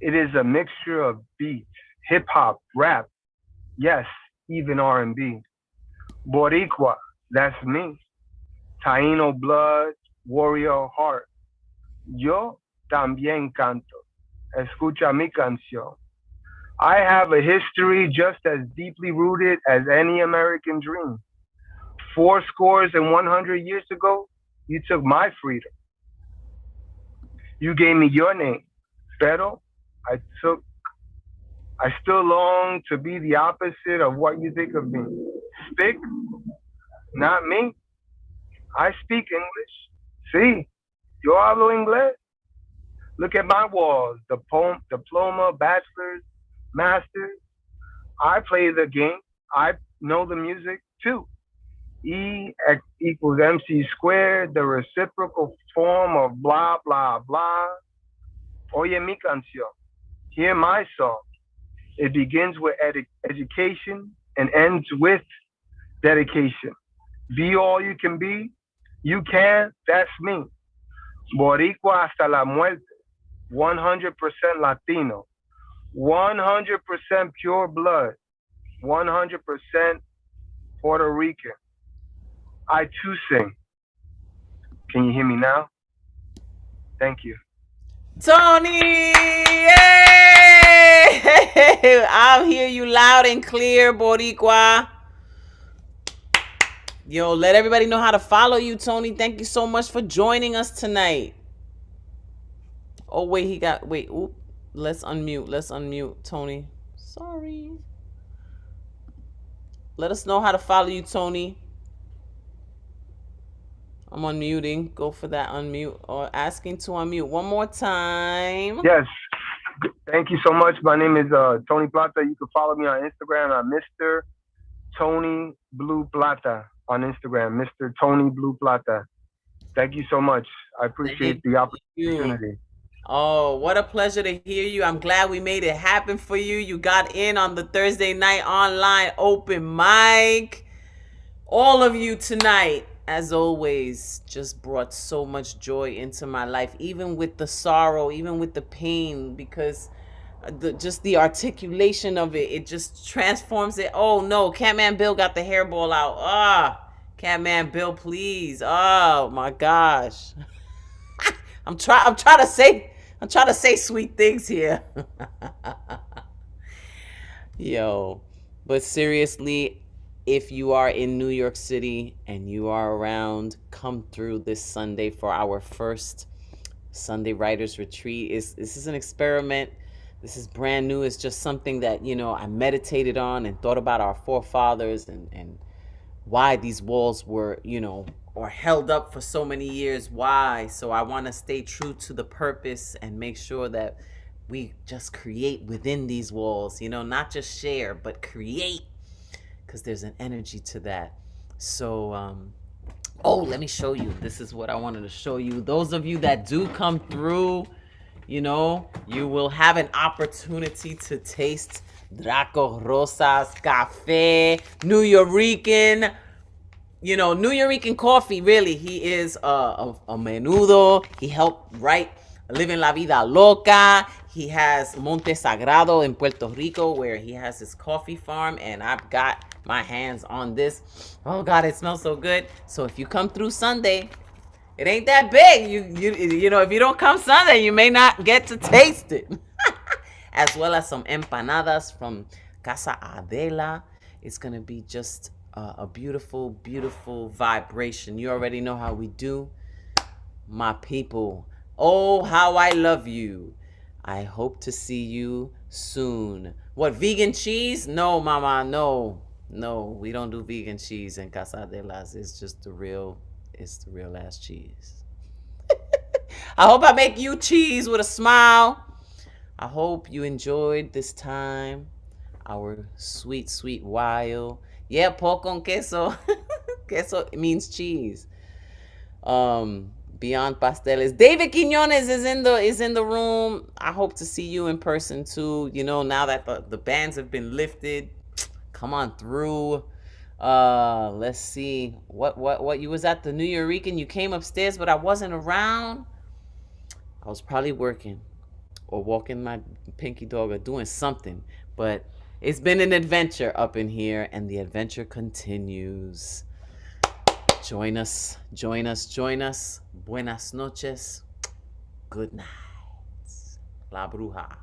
It is a mixture of beats, hip hop, rap, yes, even R&B. Boricua, that's me. Taino blood, warrior heart. Yo también canto. Escucha mi canción. I have a history just as deeply rooted as any American dream. 400 years ago, you took my freedom. You gave me your name, pero I still long to be the opposite of what you think of me. Speak, not me. I speak English. Sí, yo hablo inglés. Look at my walls, diploma, bachelor's, master's. I play the game. I know the music too. E equals MC squared, the reciprocal form of blah, blah, blah. Oye mi canción. Hear my song. It begins with education and ends with dedication. Be all you can be. You can, that's me. Boricua hasta la muerte. 100% Latino. 100% pure blood. 100% Puerto Rican. I too sing. Can you hear me now? Thank you. Tony! Yay! I'll hear you loud and clear, Boricua. Yo, let everybody know how to follow you, Tony. Thank you so much for joining us tonight. Oh, wait, oop. Let's unmute, Tony. Sorry. Let us know how to follow you, Tony. I'm unmuting. Go for that unmute or asking to unmute one more time. Yes. Thank you so much. My name is Tony Plata. You can follow me on Instagram at Mr. Tony Blue Plata on Instagram. Mr. Tony Blue Plata. Thank you so much. I appreciate the opportunity. Oh, what a pleasure to hear you. I'm glad we made it happen for you. You got in on the Thursday night online open mic. All of you tonight, as always, just brought so much joy into my life, even with the sorrow, even with the pain, because just the articulation of it, it just transforms it. Oh no, Catman Bill got the hairball out. Catman Bill, please. Oh my gosh. I'm trying to say sweet things here. Yo, but seriously, if you are in New York City and you are around, come through this Sunday for our first Sunday Writers Retreat. This is an experiment. This is brand new. It's just something that, I meditated on and thought about our forefathers and why these walls were, or held up for so many years. Why? So I want to stay true to the purpose and make sure that we just create within these walls, not just share, but create, because there's an energy to that. So, let me show you. This is what I wanted to show you. Those of you that do come through, you will have an opportunity to taste Draco Rosa's Cafe, New Yorican, New Yorican coffee. Really, he is a menudo. He helped write Living La Vida Loca. He has Monte Sagrado in Puerto Rico, where he has his coffee farm, and I've got my hands on this. Oh God, it smells so good. So if you come through Sunday, it ain't that big. If you don't come Sunday, you may not get to taste it. As well as some empanadas from Casa Adela. It's gonna be just a beautiful, beautiful vibration. You already know how we do, my people. Oh, how I love you. I hope to see you soon. What, vegan cheese? No, mama, no. No, we don't do vegan cheese in Casa de las. It's the real ass cheese. I hope I make you cheese with a smile. I hope you enjoyed this time. Our sweet, sweet while. Yeah, pork con queso. Queso means cheese. Beyond Pasteles. David Quiñones is in the room. I hope to see you in person too. Now that the bans have been lifted, come on through. Let's see. What you was at the New Yorican? You came upstairs, but I wasn't around. I was probably working or walking my pinky dog or doing something. But it's been an adventure up in here, and the adventure continues. Join us. Buenas noches. Good night. La Bruja.